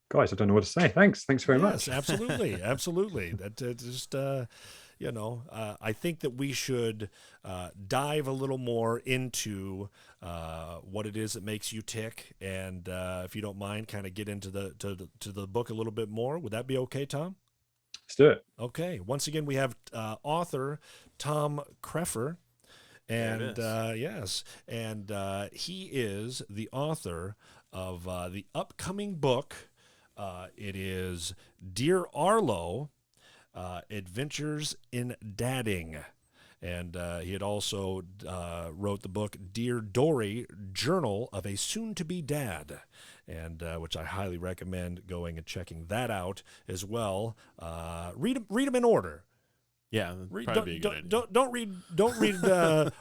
Guys, I don't know what to say. Thanks very much. Absolutely. That just I think that we should dive a little more into what it is that makes you tick, and if you don't mind, kind of get into the book a little bit more. Would that be okay, Tom? Let's do it. Okay. Once again, we have author Tom Kreffer, and he is the author of the upcoming book. It is Dear Arlo, Adventures in Dadding. And he had also wrote the book Dear Dory, Journal of a Soon-to-be Dad, and which I highly recommend going and checking that out as well. Read them in order. Yeah, probably be a good idea. Don't read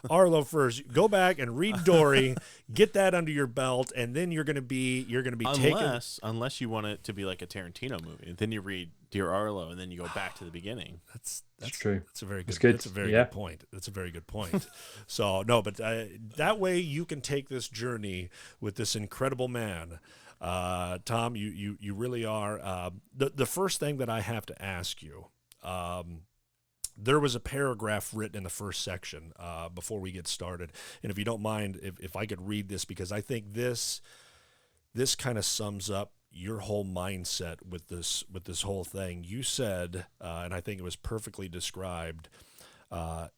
Arlo first. Go back and read Dory. Get that under your belt, and then you're gonna be taken. Unless you want it to be like a Tarantino movie, then you read Dear Arlo, and then you go back to the beginning. That's true. That's a very good. That's good. That's a very Yeah. good point. That's a very good point. So no, but that way you can take this journey with this incredible man, Tom. You really are. The first thing that I have to ask you. There was a paragraph written in the first section before we get started, and if you don't mind, if I could read this, because I think this kind of sums up your whole mindset with this whole thing. You said, and I think it was perfectly described,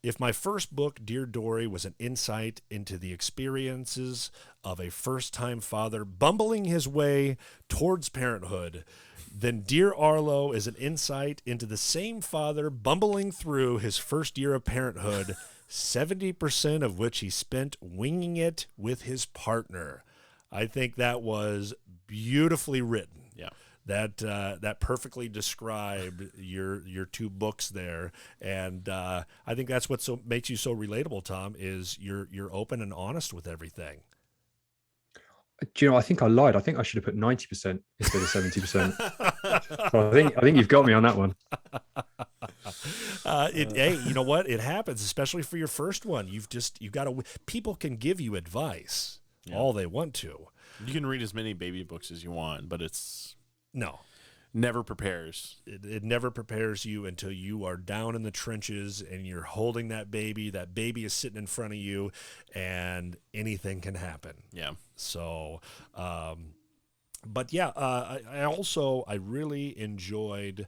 if my first book, Dear Dory, was an insight into the experiences of a first-time father bumbling his way towards parenthood, then Dear Arlo is an insight into the same father bumbling through his first year of parenthood, 70% of which he spent winging it with his partner. I think that was beautifully written. Yeah. That perfectly described your two books there, and I think that's what makes you so relatable, Tom. Is you're open and honest with everything. Do you know? I think I lied. I think I should have put 90% instead of 70%. So I think you've got me on that one. Hey, you know what? It happens, especially for your first one. You've got to. People can give you advice all they want to. You can read as many baby books as you want, but it's never prepares. It never prepares you until you are down in the trenches and you're holding that baby. That baby is sitting in front of you, and anything can happen. Yeah. So, but yeah, I really enjoyed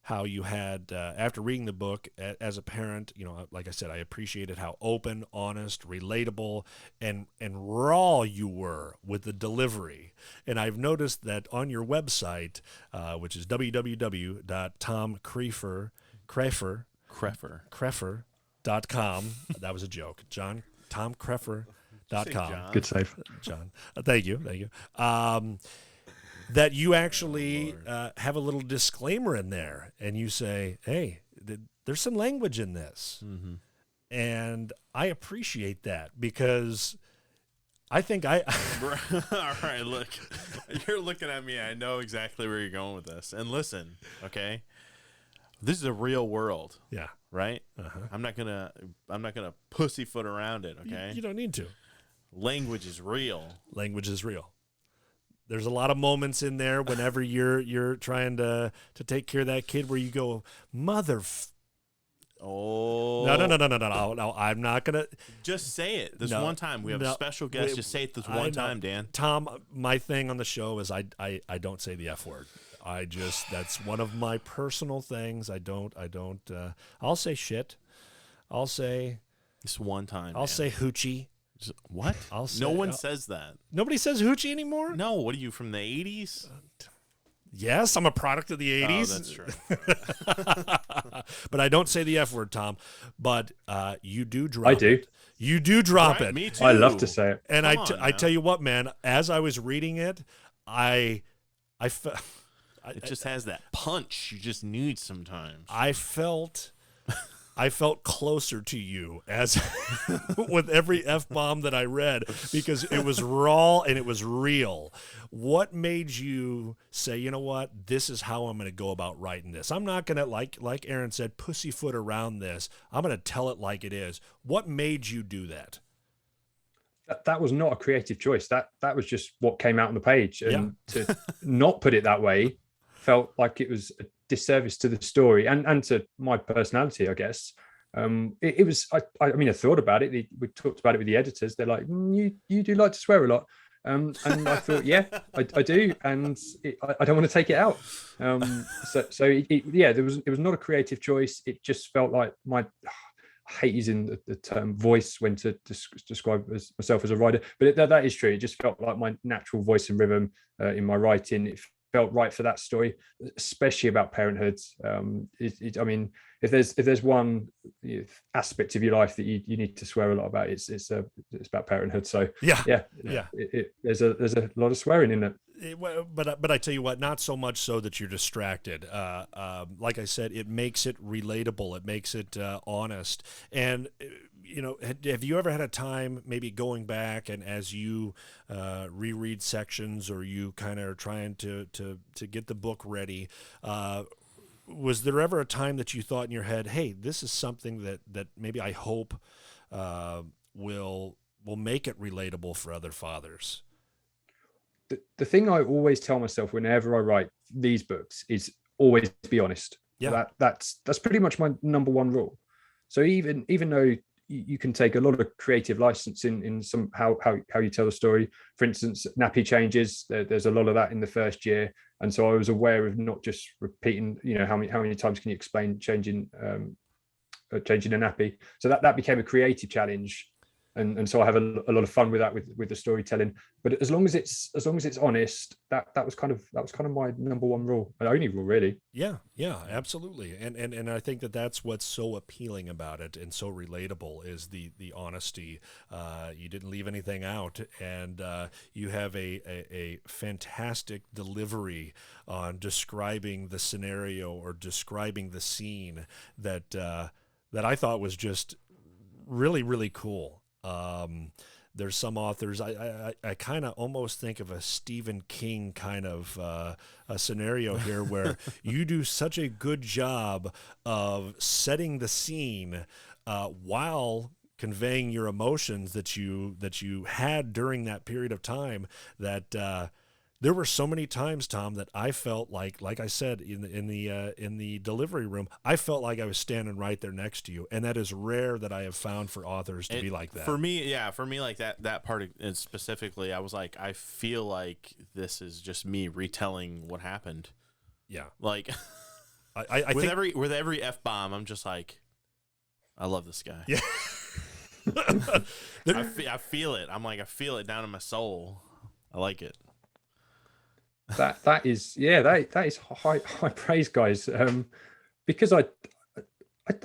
how you had, after reading the book as a parent, like I said, I appreciated how open, honest, relatable, and raw you were with the delivery. And I've noticed that on your website, which is www.tomkreffer.com. That was a joke, John. TomKreffer.com. Good save, John. Thank you. That you actually have a little disclaimer in there, and you say, hey, there's some language in this. Mm-hmm. And I appreciate that, because I think All right, look, you're looking at me. I know exactly where you're going with this. And listen, okay, this is a real world. Yeah. Right? Uh-huh. I'm not gonna pussyfoot around it, okay? You don't need to. Language is real. Language is real. There's a lot of moments in there whenever you're trying to take care of that kid where you go, mother. Oh. No. I'm not going to. Just say it this one time. We have a special guest. Just say it this one time, Dan. Tom, my thing on the show is I don't say the F word. That's one of my personal things. I'll say shit. I'll say. This one time. I'll say hoochie. What? No one says that. Nobody says hoochie anymore? No. What are you, from the 80s? Yes, I'm a product of the 80s. Oh, that's true. But I don't say the F word, Tom. But you do drop I do. it. You do drop it. Me too. I love to say it. And Come on, I tell you what, man, as I was reading it, I felt... It just has that punch you just need sometimes. I felt closer to you as with every F-bomb that I read, because it was raw and it was real. What made you say, you know what, this is how I'm going to go about writing this? I'm not going to, like Aaron said, pussyfoot around this. I'm going to tell it like it is. What made you do that? That was not a creative choice. That was just what came out on the page. And to not put it that way felt like it was a disservice to the story and to my personality, I guess. It was, I mean, I thought about it. We talked about it with the editors. They're like, you do like to swear a lot. And I thought, yeah, I do. And I don't want to take it out. It was not a creative choice. It just felt like I hate using the term voice when to describe myself as a writer, but that is true. It just felt like my natural voice and rhythm in my writing. It felt right for that story, especially about parenthood. I mean, if there's one aspect of your life that you need to swear a lot about, it's about parenthood. So yeah. There's a lot of swearing in it. But I tell you what, not so much so that you're distracted. Like I said, it makes it relatable. It makes it honest. And have you ever had a time maybe going back and as you reread sections or you kind of are trying to get the book ready? Was there ever a time that you thought in your head, "Hey, this is something that maybe I hope will make it relatable for other fathers"? The thing I always tell myself whenever I write these books is always be honest. Yeah. That's pretty much my number one rule. So even though you can take a lot of creative license in some how you tell the story. For instance, nappy changes. There's a lot of that in the first year, and so I was aware of not just repeating. How many times can you explain changing a nappy? So that became a creative challenge, and so I have a lot of fun with that with the storytelling. But as long as it's honest, that was kind of my number one rule, my only rule really. Yeah, absolutely. And I think that's what's so appealing about it and so relatable is the honesty. You didn't leave anything out, and you have a fantastic delivery on describing the scenario or describing the scene that I thought was just really, really cool. There's some authors, I kind of almost think of a Stephen King kind of a scenario here where you do such a good job of setting the scene while conveying your emotions that you had during that period of time that there were so many times, Tom, that I felt like I said in the delivery room, I felt like I was standing right there next to you, and that is rare that I have found for authors to be like that. For me, like that part specifically, I was like, I feel like this is just me retelling what happened. Yeah, like I with think every F-bomb, I'm just like, I love this guy. Yeah. I feel it. I'm like, I feel it down in my soul. I like it. That is high praise, guys. Because I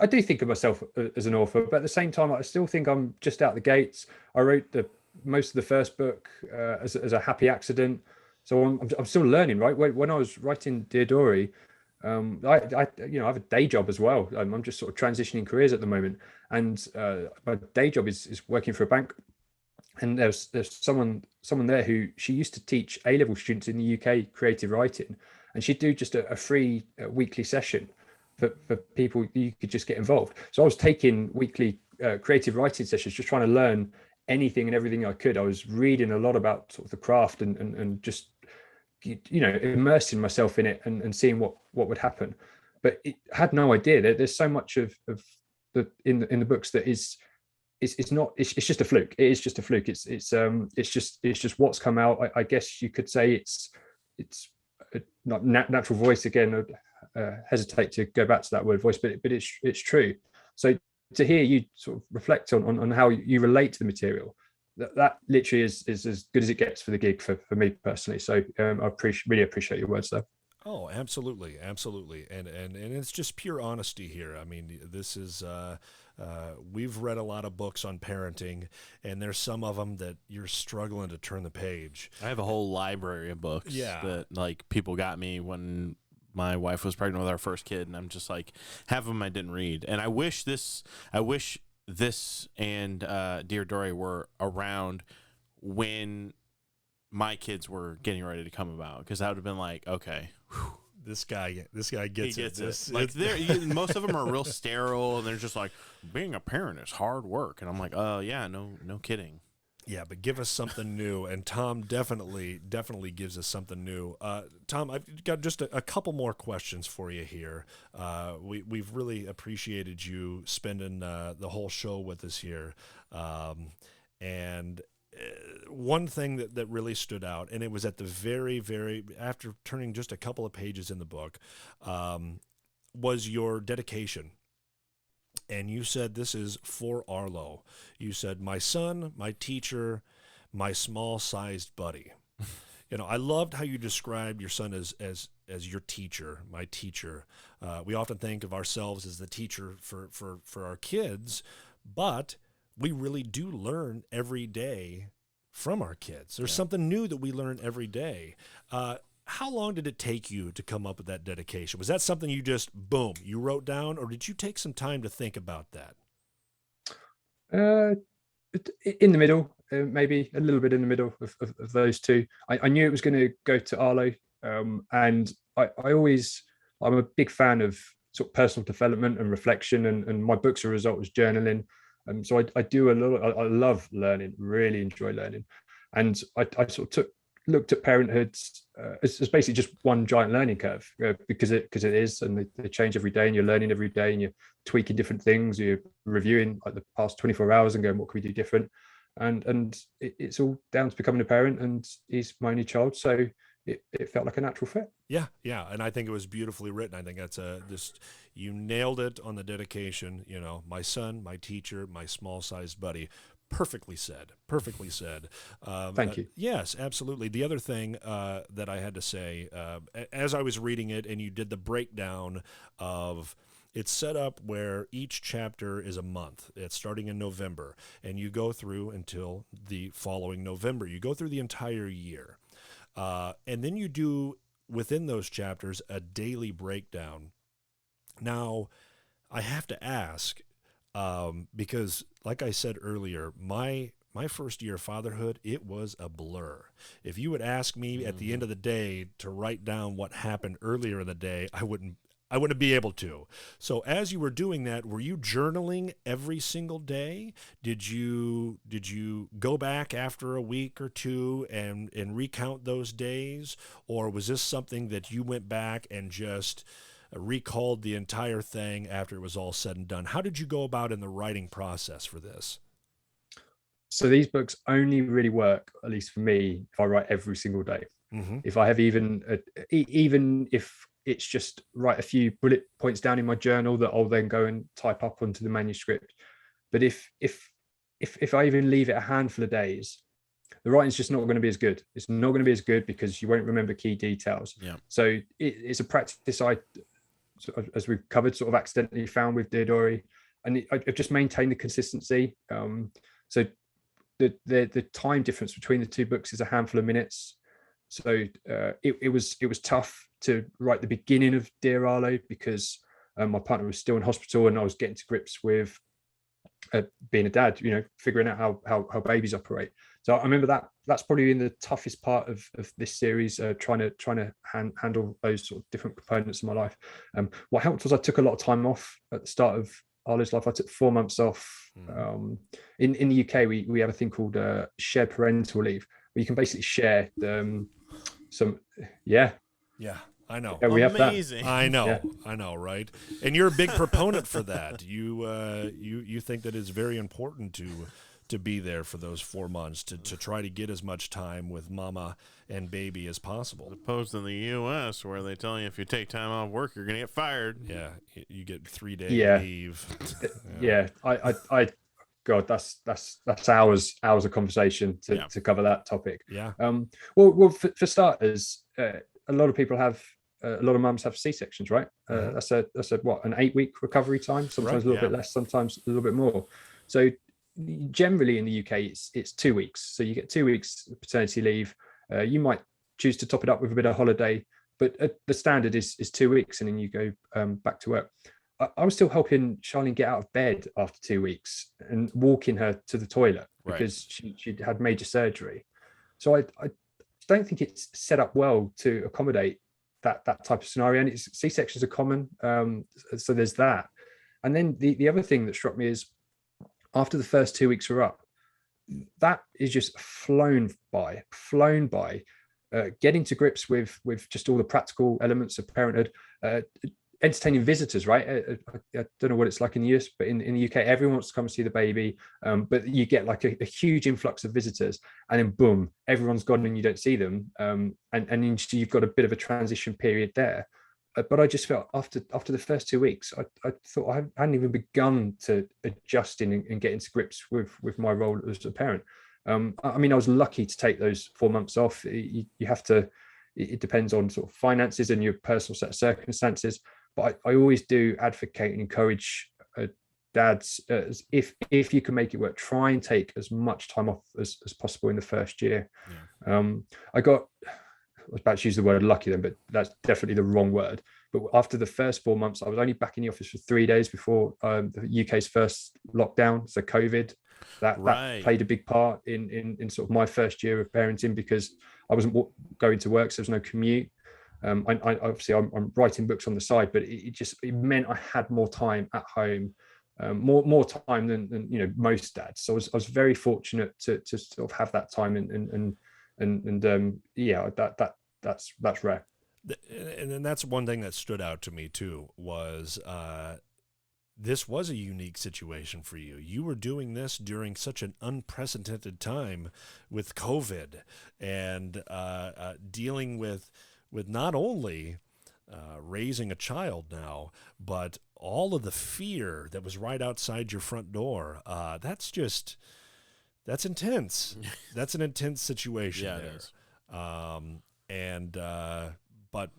do think of myself as an author, but at the same time, I still think I'm just out the gates. I wrote most of the first book as a happy accident, so I'm still learning. Right when I was writing Diodori, I have a day job as well. I'm just sort of transitioning careers at the moment, and my day job is working for a bank. And there's someone there who she used to teach A-level students in the UK creative writing, and she'd do just a free weekly session for people. You could just get involved. So I was taking weekly creative writing sessions, just trying to learn anything and everything I could. I was reading a lot about sort of the craft and just immersing myself in it and seeing what would happen. But it had no idea that there's so much of the in the books that is. It's not. It's just a fluke. It is just a fluke. It's just what's come out. I guess you could say it's not natural voice again. Hesitate to go back to that word voice, but it's true. So to hear you sort of reflect on how you relate to the material, that literally is as good as it gets for the gig for me personally. So I really appreciate your words there. Oh, absolutely, and it's just pure honesty here. I mean, this is. We've read a lot of books on parenting, and there's some of them that you're struggling to turn the page. I have a whole library of books that like people got me when my wife was pregnant with our first kid, and I'm just like, half of them I didn't read. And I wish this and Dear Dory were around when my kids were getting ready to come about, because that would have been like, okay, whew. This guy gets it. Like most of them are real sterile, and they're just like, being a parent is hard work. And I'm like, oh yeah, no kidding. Yeah, but give us something new, and Tom definitely gives us something new. Tom, I've got just a couple more questions for you here. We've really appreciated you spending the whole show with us here, and one thing that really stood out, and it was at the very after turning just a couple of pages in the book, was your dedication. And you said, this is for Arlo. You said, my son, my teacher, my small-sized buddy. I loved how you described your son as your teacher, my teacher. We often think of ourselves as the teacher for our kids, but we really do learn every day from our kids. There's something new that we learn every day. How long did it take you to come up with that dedication? Was that something you just, boom, you wrote down, or did you take some time to think about that? Uh, in the middle, maybe a little bit in the middle of those two. I knew it was going to go to Arlo, and I'm a big fan of sort of personal development and reflection, and my books, as a result, was journaling. So I do a lot. I love learning, really enjoy learning, and I sort of looked at parenthood as basically just one giant learning curve, because it is, and they change every day, and you're learning every day, and you're tweaking different things, you're reviewing like the past 24 hours and going, what can we do different? And it's all down to becoming a parent, and he's my only child, so it felt like a natural fit. Yeah, and I think it was beautifully written. I think that's just, you nailed it on the dedication. You know, my son, my teacher, my small-sized buddy. Perfectly said. Thank you. Yes, absolutely. The other thing that I had to say, as I was reading it, and you did the breakdown of, it's set up where each chapter is a month. It's starting in November, and you go through until the following November. You go through the entire year. And then you do, within those chapters, a daily breakdown. Now, I have to ask, because like I said earlier, my first year of fatherhood, it was a blur. If you would ask me at the end of the day to write down what happened earlier in the day, I wouldn't be able to. So as you were doing that, were you journaling every single day? Did you go back after a week or two and recount those days? Or was this something that you went back and just recalled the entire thing after it was all said and done? How did you go about in the writing process for this? So these books only really work, at least for me, if I write every single day. Mm-hmm. If I have even if it's just write a few bullet points down in my journal that I'll then go and type up onto the manuscript. But if I even leave it a handful of days, the writing's just not going to be as good. It's not going to be as good because you won't remember key details. Yeah. So it's a practice as we've covered, sort of accidentally found with Diodori, and I've just maintained the consistency. So the time difference between the two books is a handful of minutes. So it was tough to write the beginning of Dear Arlo because my partner was still in hospital, and I was getting to grips with being a dad, figuring out how babies operate. So I remember that's probably been the toughest part of this series, trying to handle those sort of different components of my life. What helped was I took a lot of time off at the start of Arlo's life. I took 4 months off. In the UK, we have a thing called shared parental leave, where you can basically share Yeah, I know. Yeah, we have that. Amazing. I know, Yeah. I know, right? And you're a big proponent for that. You think that it's very important to be there for those 4 months, to try to get as much time with mama and baby as possible. Opposed to the U.S., where they tell you if you take time off work, you're gonna get fired. Yeah, you get 3-day leave. Yeah, I God, that's hours of conversation to cover that topic. Yeah. Well, for starters, a lot of people have a lot of mums have C-sections, right? That's a what, an 8-week recovery time, sometimes a little bit less, sometimes a little bit more. So generally in the UK, it's 2 weeks. So you get 2 weeks paternity leave. You might choose to top it up with a bit of holiday, but the standard is 2 weeks, and then you go back to work. I was still helping Charlene get out of bed after 2 weeks and walking her to the toilet because she'd had major surgery. So I don't think it's set up well to accommodate that type of scenario. And C-sections are common. So there's that. And then the other thing that struck me is after the first 2 weeks were up, that is just flown by, getting to grips with just all the practical elements of parenthood, entertaining visitors, right? I don't know what it's like in the US, but in the UK, everyone wants to come and see the baby, but you get like a huge influx of visitors, and then boom, everyone's gone and you don't see them, and then you've got a bit of a transition period there. But I just felt after the first 2 weeks, I thought I hadn't even begun to adjust and get into grips with my role as a parent. I mean, I was lucky to take those 4 months off. You have to. It depends on sort of finances and your personal set of circumstances. But I always do advocate and encourage dads, if you can make it work, try and take as much time off as possible in the first year. I was about to use the word lucky then, but that's definitely the wrong word. But after the first 4 months, I was only back in the office for 3 days before the UK's first lockdown, so COVID. That played a big part in sort of my first year of parenting, because I wasn't going to work, so there's no commute. I'm writing books on the side, but it meant I had more time at home, more time than most dads. So I was very fortunate to sort of have that time, that's rare. And then that's one thing that stood out to me too, was this was a unique situation for you. You were doing this during such an unprecedented time with COVID, and dealing with not only raising a child now, but all of the fear that was right outside your front door. That's intense. That's an intense situation. Yeah, there. it is. But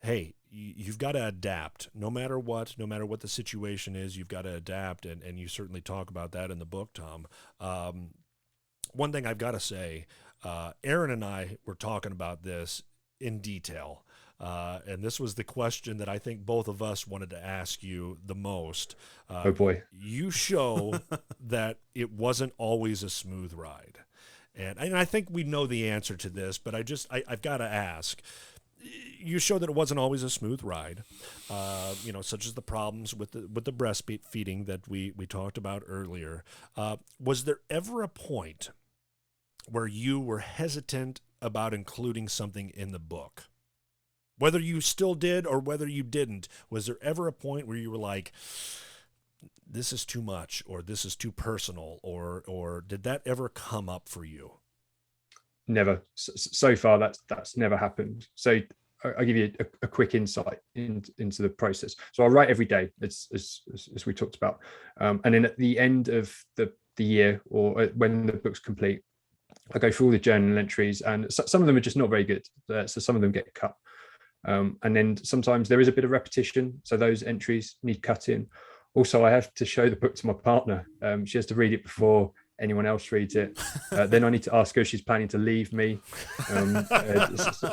hey, you've got to adapt no matter what the situation is. You've got to adapt, and you certainly talk about that in the book, Tom. One thing I've got to say, Aaron and I were talking about this in detail, and this was the question that I think both of us wanted to ask you the most. Oh boy. You show that it wasn't always a smooth ride, and I think we know the answer to this, but I've got to ask. You show that it wasn't always a smooth ride, such as the problems with the breastfeeding that we talked about earlier. Was there ever a point where you were hesitant about including something in the book? Whether you still did or whether you didn't, was there ever a point where you were like, this is too much, or this is too personal, or did that ever come up for you? Never. So far, that's never happened. So I'll give you a quick insight into the process. So I write every day, as we talked about, and then at the end of the year, or when the book's complete, I go through all the journal entries, and some of them are just not very good. So some of them get cut, and then sometimes there is a bit of repetition, so those entries need cutting. Also, I have to show the book to my partner. She has to read it before anyone else reads it. Then I need to ask her if she's planning to leave me.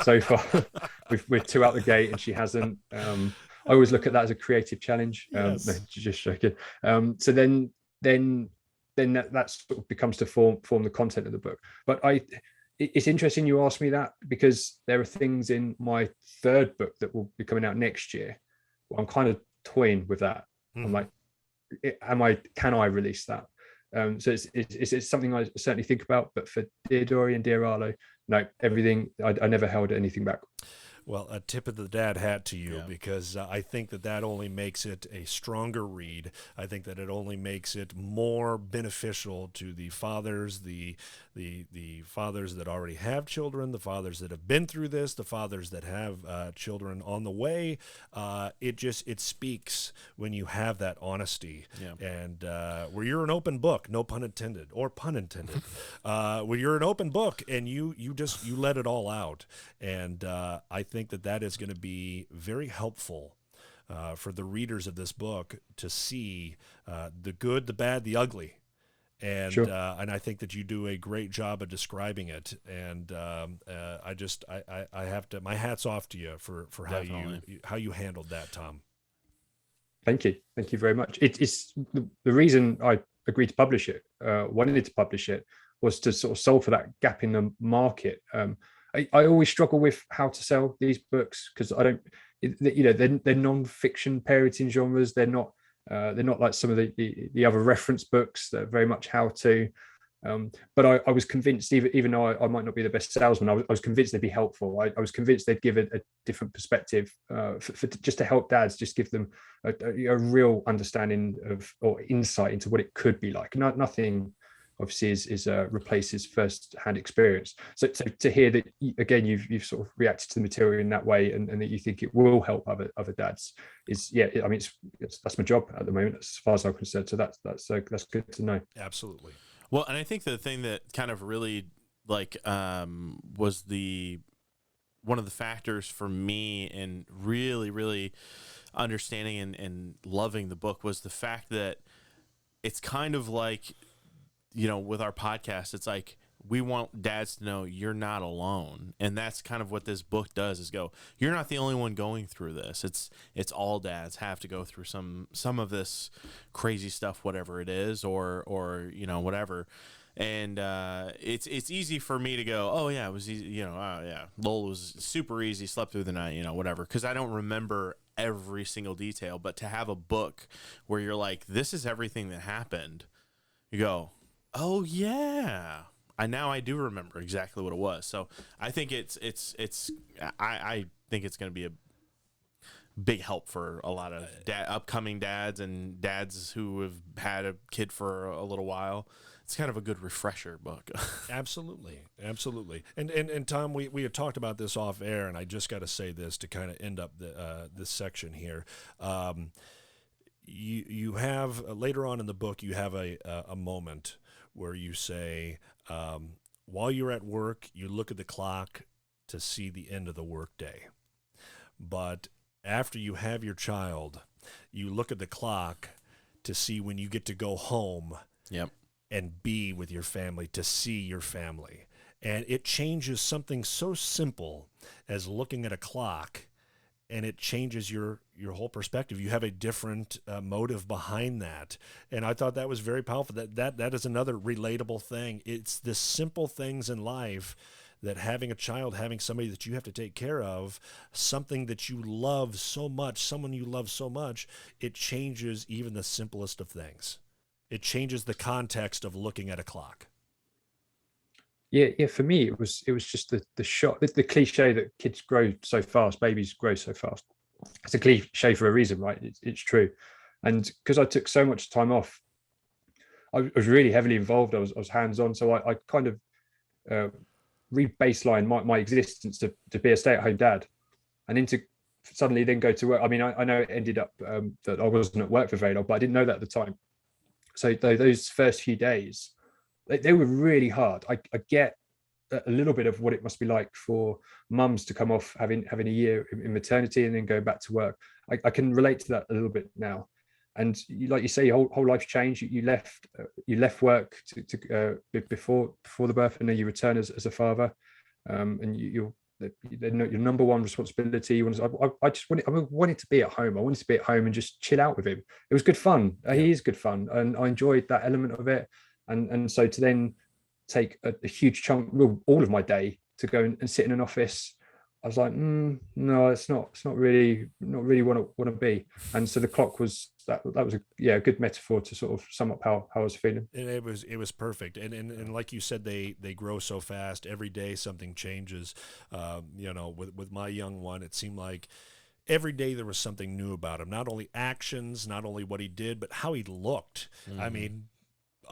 So far, we're 2 out the gate, and she hasn't. I always look at that as a creative challenge. Yes. No, just joking. So then that sort of becomes to form the content of the book. But it's interesting you asked me that, because there are things in my 3rd book that will be coming out next year. I'm kind of toying with that. I'm like, can I release that? So it's something I certainly think about, but for Dear Dory and Dear Arlo, no, everything, I never held anything back. Well, a tip of the dad hat to you, because I think that only makes it a stronger read. I think that it only makes it more beneficial to the fathers, the fathers that already have children, the fathers that have been through this, the fathers that have children on the way. It speaks when you have that honesty, and where you're an open book, no pun intended, or pun intended, where you're an open book and you let it all out, and I think that is going to be very helpful for the readers of this book to see the good, the bad, the ugly. And sure. And I think that you do a great job of describing it. And I have to, my hat's off to you for how you handled that, Tom. Thank you very much. It's the reason I agreed to publish it, wanted to publish it, was to sort of solve for that gap in the market. I always struggle with how to sell these books, because they're non-fiction parenting genres. They're not like some of the other reference books that are very much how to. But I was convinced, even though I might not be the best salesman, I was convinced they'd be helpful. I was convinced they'd give it a different perspective, for just to help dads, just give them a real understanding of, or insight into what it could be like. Nothing obviously is replaces first-hand experience. So to hear that again, you've sort of reacted to the material in that way, and that you think it will help other dads is, I mean, that's my job at the moment, as far as I'm concerned. So that's good to know. Absolutely. Well, and I think the thing that kind of really was one of the factors for me in really, really understanding and loving the book was the fact that it's kind of like, with our podcast, it's like we want dads to know you're not alone. And that's kind of what this book does, is go, you're not the only one going through this. It's all dads have to go through some of this crazy stuff, whatever it is, or whatever. And it's easy for me to go, oh yeah, it was easy, yeah, Lowell was super easy, slept through the night, whatever, because I don't remember every single detail. But to have a book where you're like, this is everything that happened, you go, oh yeah, I do remember exactly what it was. So I think I think it's going to be a big help for a lot of upcoming dads and dads who have had a kid for a little while. It's kind of a good refresher book. Absolutely. And Tom, we had talked about this off air, and I just got to say this to kind of end up this section here. You have later on in the book, you have a moment where you say, while you're at work, you look at the clock to see the end of the workday, but after you have your child, you look at the clock to see when you get to go home. Yep. And be with your family, to see your family. And it changes something so simple as looking at a clock, and it changes your whole perspective. You have a different motive behind that. And I thought that was very powerful. That is another relatable thing. It's the simple things in life, that having a child, having somebody that you have to take care of, something that you love so much, someone you love so much, it changes even the simplest of things. It changes the context of looking at a clock. Yeah. For me, it was just the shot, the cliche that kids grow so fast, babies grow so fast. It's a cliche for a reason, right? It's true. And because I took so much time off, I was really heavily involved. I was hands on, so I kind of re-baseline my existence to be a stay-at-home dad, and into suddenly then go to work. I mean, I know it ended up that I wasn't at work for very long, but I didn't know that at the time. So those first few days, they were really hard. I get a little bit of what it must be like for mums to come off having a year in maternity and then go back to work. I can relate to that a little bit now. And like you say, your whole life's changed. You left work before the birth, and then you return as a father, and your number one responsibility. I wanted to be at home. I wanted to be at home and just chill out with him. It was good fun. Yeah. He is good fun, and I enjoyed that element of it. And so to then take a huge chunk, all of my day, to go and sit in an office, I was like, no, it's not really want to be. And so the clock was that was a good metaphor to sort of sum up how I was feeling. And it was perfect. And like you said, they grow so fast. Every day something changes. With my young one, it seemed like every day there was something new about him. Not only actions, not only what he did, but how he looked. Mm-hmm. I mean,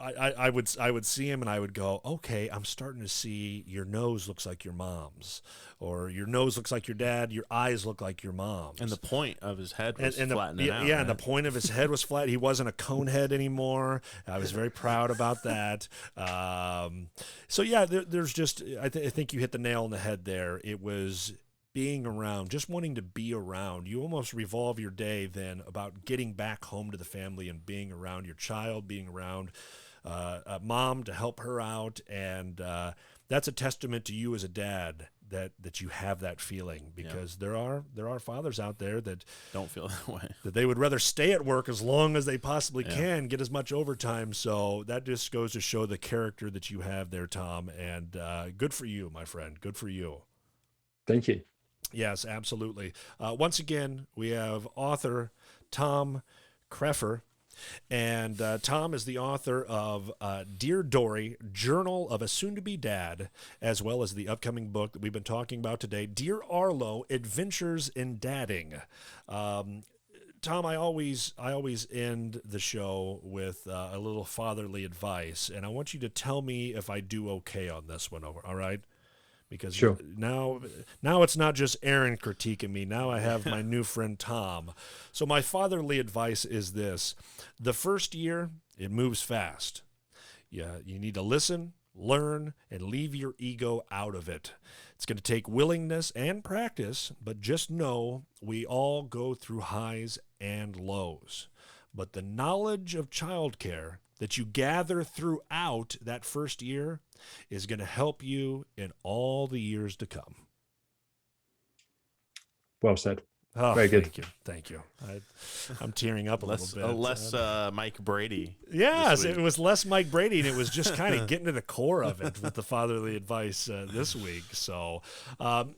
I would see him and I would go, okay, I'm starting to see your nose looks like your mom's, or your nose looks like your dad, your eyes look like your mom's. And the point of his head was flattening out. Yeah, right? And the point of his head was flat. He wasn't a cone head anymore. I was very proud about that. So yeah, there's just, I think you hit the nail on the head there. It was being around, just wanting to be around. You almost revolve your day then about getting back home to the family and being around your child, being around a mom to help her out. And that's a testament to you as a dad that you have that feeling, because there are fathers out there that don't feel that way, that they would rather stay at work as long as they possibly can, get as much overtime. So that just goes to show the character that you have there, Tom. And good for you, my friend. Good for you. Thank you. Yes, absolutely. Once again, we have author Tom Kreffer. And Tom is the author of Dear Dory, Journal of a Soon-to-Be Dad, as well as the upcoming book that we've been talking about today, Dear Arlo, Adventures in Dadding. Tom, I always end the show with a little fatherly advice, and I want you to tell me if I do okay on this one, all right? Because sure. Now it's not just Aaron critiquing me. Now I have my new friend Tom. So my fatherly advice is this. The first year, it moves fast. Yeah, you need to listen, learn, and leave your ego out of it. It's going to take willingness and practice, but just know we all go through highs and lows. but the knowledge of childcare that you gather throughout that first year is going to help you in all the years to come. Well said. Oh, Very good. Thank you. I'm tearing up a little bit. Less Mike Brady. Yes, it was less Mike Brady, and it was just kind of getting to the core of it with the fatherly advice this week. So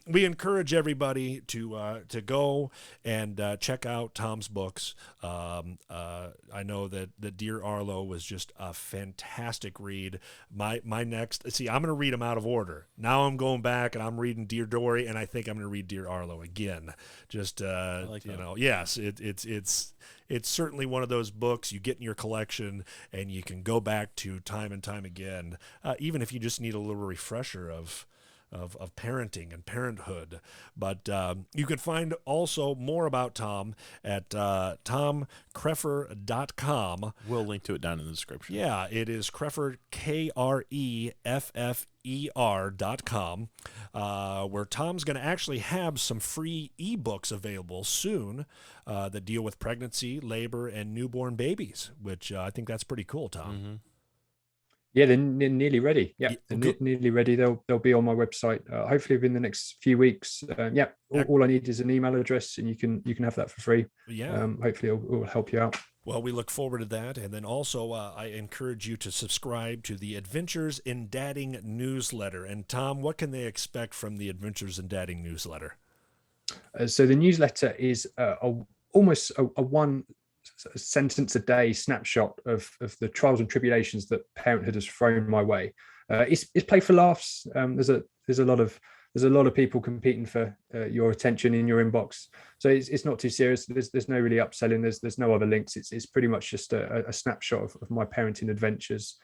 we encourage everybody to go and check out Tom's books. I know that Dear Arlo was just a fantastic read. My next, see, I'm going to read them out of order. Now I'm going back and I'm reading Dear Dory, and I think I'm going to read Dear Arlo again. Just like you that. know, yes, it's certainly one of those books you get in your collection and you can go back to time and time again, even if you just need a little refresher of parenting and parenthood. But you can find also more about Tom at tomkreffer.com. We'll link to it down in the description. Yeah, it is Kreffer, KREFFER.com, where Tom's going to actually have some free ebooks available soon that deal with pregnancy, labor, and newborn babies, which I think that's pretty cool, Tom. Mm-hmm. Yeah, they're nearly ready. Yeah, they're nearly ready. They'll be on my website hopefully within the next few weeks. All I need is an email address, and you can have that for free. Yeah. Hopefully it will help you out. Well, we look forward to that. And then also, I encourage you to subscribe to the Adventures in Dadding newsletter. And Tom, what can they expect from the Adventures in Dadding newsletter? So the newsletter is almost a one sentence a day snapshot of the trials and tribulations that parenthood has thrown my way. It's play for laughs. There's a lot of people competing for your attention in your inbox, so it's not too serious. There's no really upselling. There's no other links. It's pretty much just a snapshot of my parenting adventures.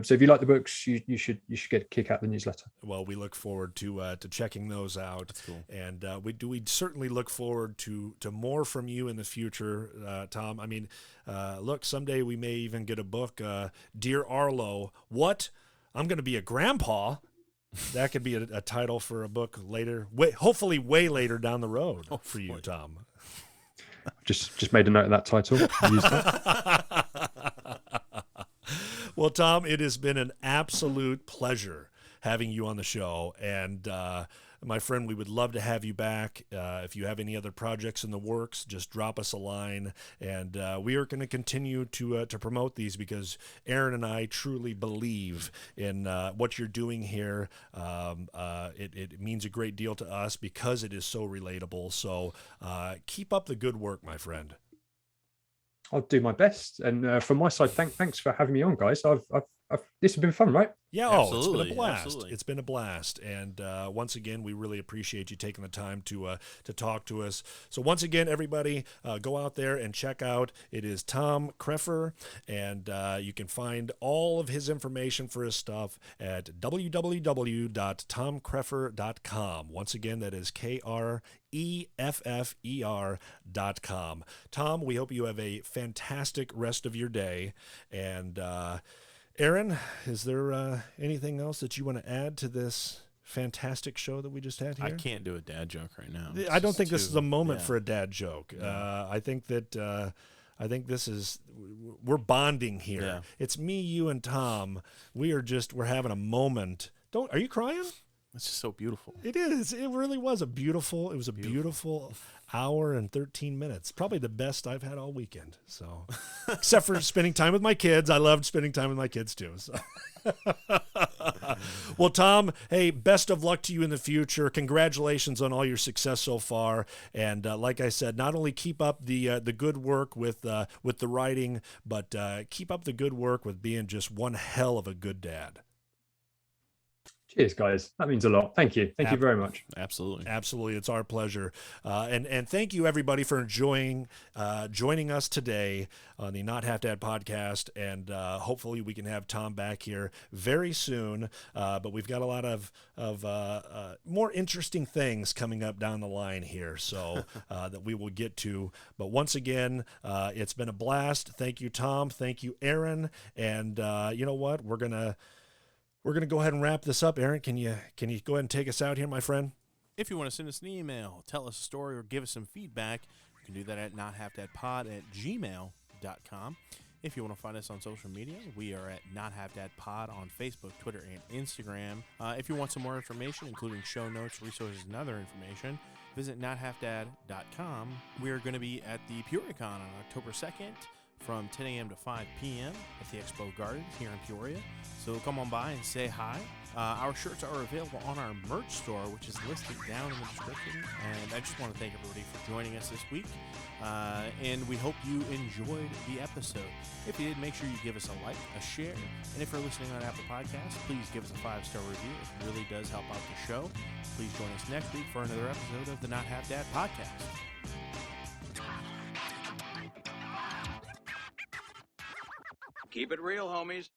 So if you like the books, you should get a kick out of the newsletter. Well, we look forward to checking those out. That's cool. And we certainly look forward to more from you in the future, Tom. I mean, look, someday we may even get a book, Dear Arlo. What? I'm going to be a grandpa. That could be a title for a book later, hopefully way later down the road for you, Tom. Just made a note of that title. Use that. Well, Tom, it has been an absolute pleasure having you on the show. And my friend, we would love to have you back. If you have any other projects in the works, just drop us a line. And we are going to continue to promote these because Aaron and I truly believe in what you're doing here. It means a great deal to us because it is so relatable. So keep up the good work, my friend. I'll do my best. And from my side, thanks for having me on, guys. This has been fun, right? Yeah, it's been a blast. Absolutely. It's been a blast. And once again, we really appreciate you taking the time to talk to us. So once again, everybody, go out there and check out. It is Tom Kreffer, and you can find all of his information for his stuff at www.tomkreffer.com. Once again, that is KREFFER.com. Tom, we hope you have a fantastic rest of your day. And Aaron, is there anything else that you want to add to this fantastic show that we just had here? I can't do a dad joke right now. I don't think this is a moment for a dad joke. I think this is, we're bonding here. Yeah. It's me, you, and Tom. We're having a moment. Are you crying? It's just so beautiful. It is. It really was a beautiful hour and 13 minutes. Probably the best I've had all weekend. So, except for spending time with my kids. I loved spending time with my kids too. So. Well, Tom, hey, best of luck to you in the future. Congratulations on all your success so far. And like I said, not only keep up the good work with the writing, but keep up the good work with being just one hell of a good dad. Cheers, guys. That means a lot. Thank you. Thank you very much. Absolutely. Absolutely. It's our pleasure. And thank you, everybody, for joining us today on the Not Half Dad podcast. And hopefully we can have Tom back here very soon. But we've got a lot of more interesting things coming up down the line here, so that we will get to. But once again, it's been a blast. Thank you, Tom. Thank you, Aaron. And you know what? We're gonna go ahead and wrap this up. Aaron, can you go ahead and take us out here, my friend? If you want to send us an email, tell us a story, or give us some feedback, you can do that at nothalfdadpod@gmail.com. nothalfdad.com. If you want to find us on social media, we are at Not Half Dad Pod on Facebook, Twitter, and Instagram. If you want some more information, including show notes, resources, and other information, visit nothalfdad.com. We are going to be at the PeoriaCon on October 2nd from 10 a.m. to 5 p.m. at the Expo Gardens here in Peoria. So come on by and say hi. Our shirts are available on our merch store, which is listed down in the description. And I just want to thank everybody for joining us this week. And we hope you enjoyed the episode. If you did, make sure you give us a like, a share. And if you're listening on Apple Podcasts, please give us a 5-star review. It really does help out the show. Please join us next week for another episode of the Not Half Dad Podcast. Keep it real, homies.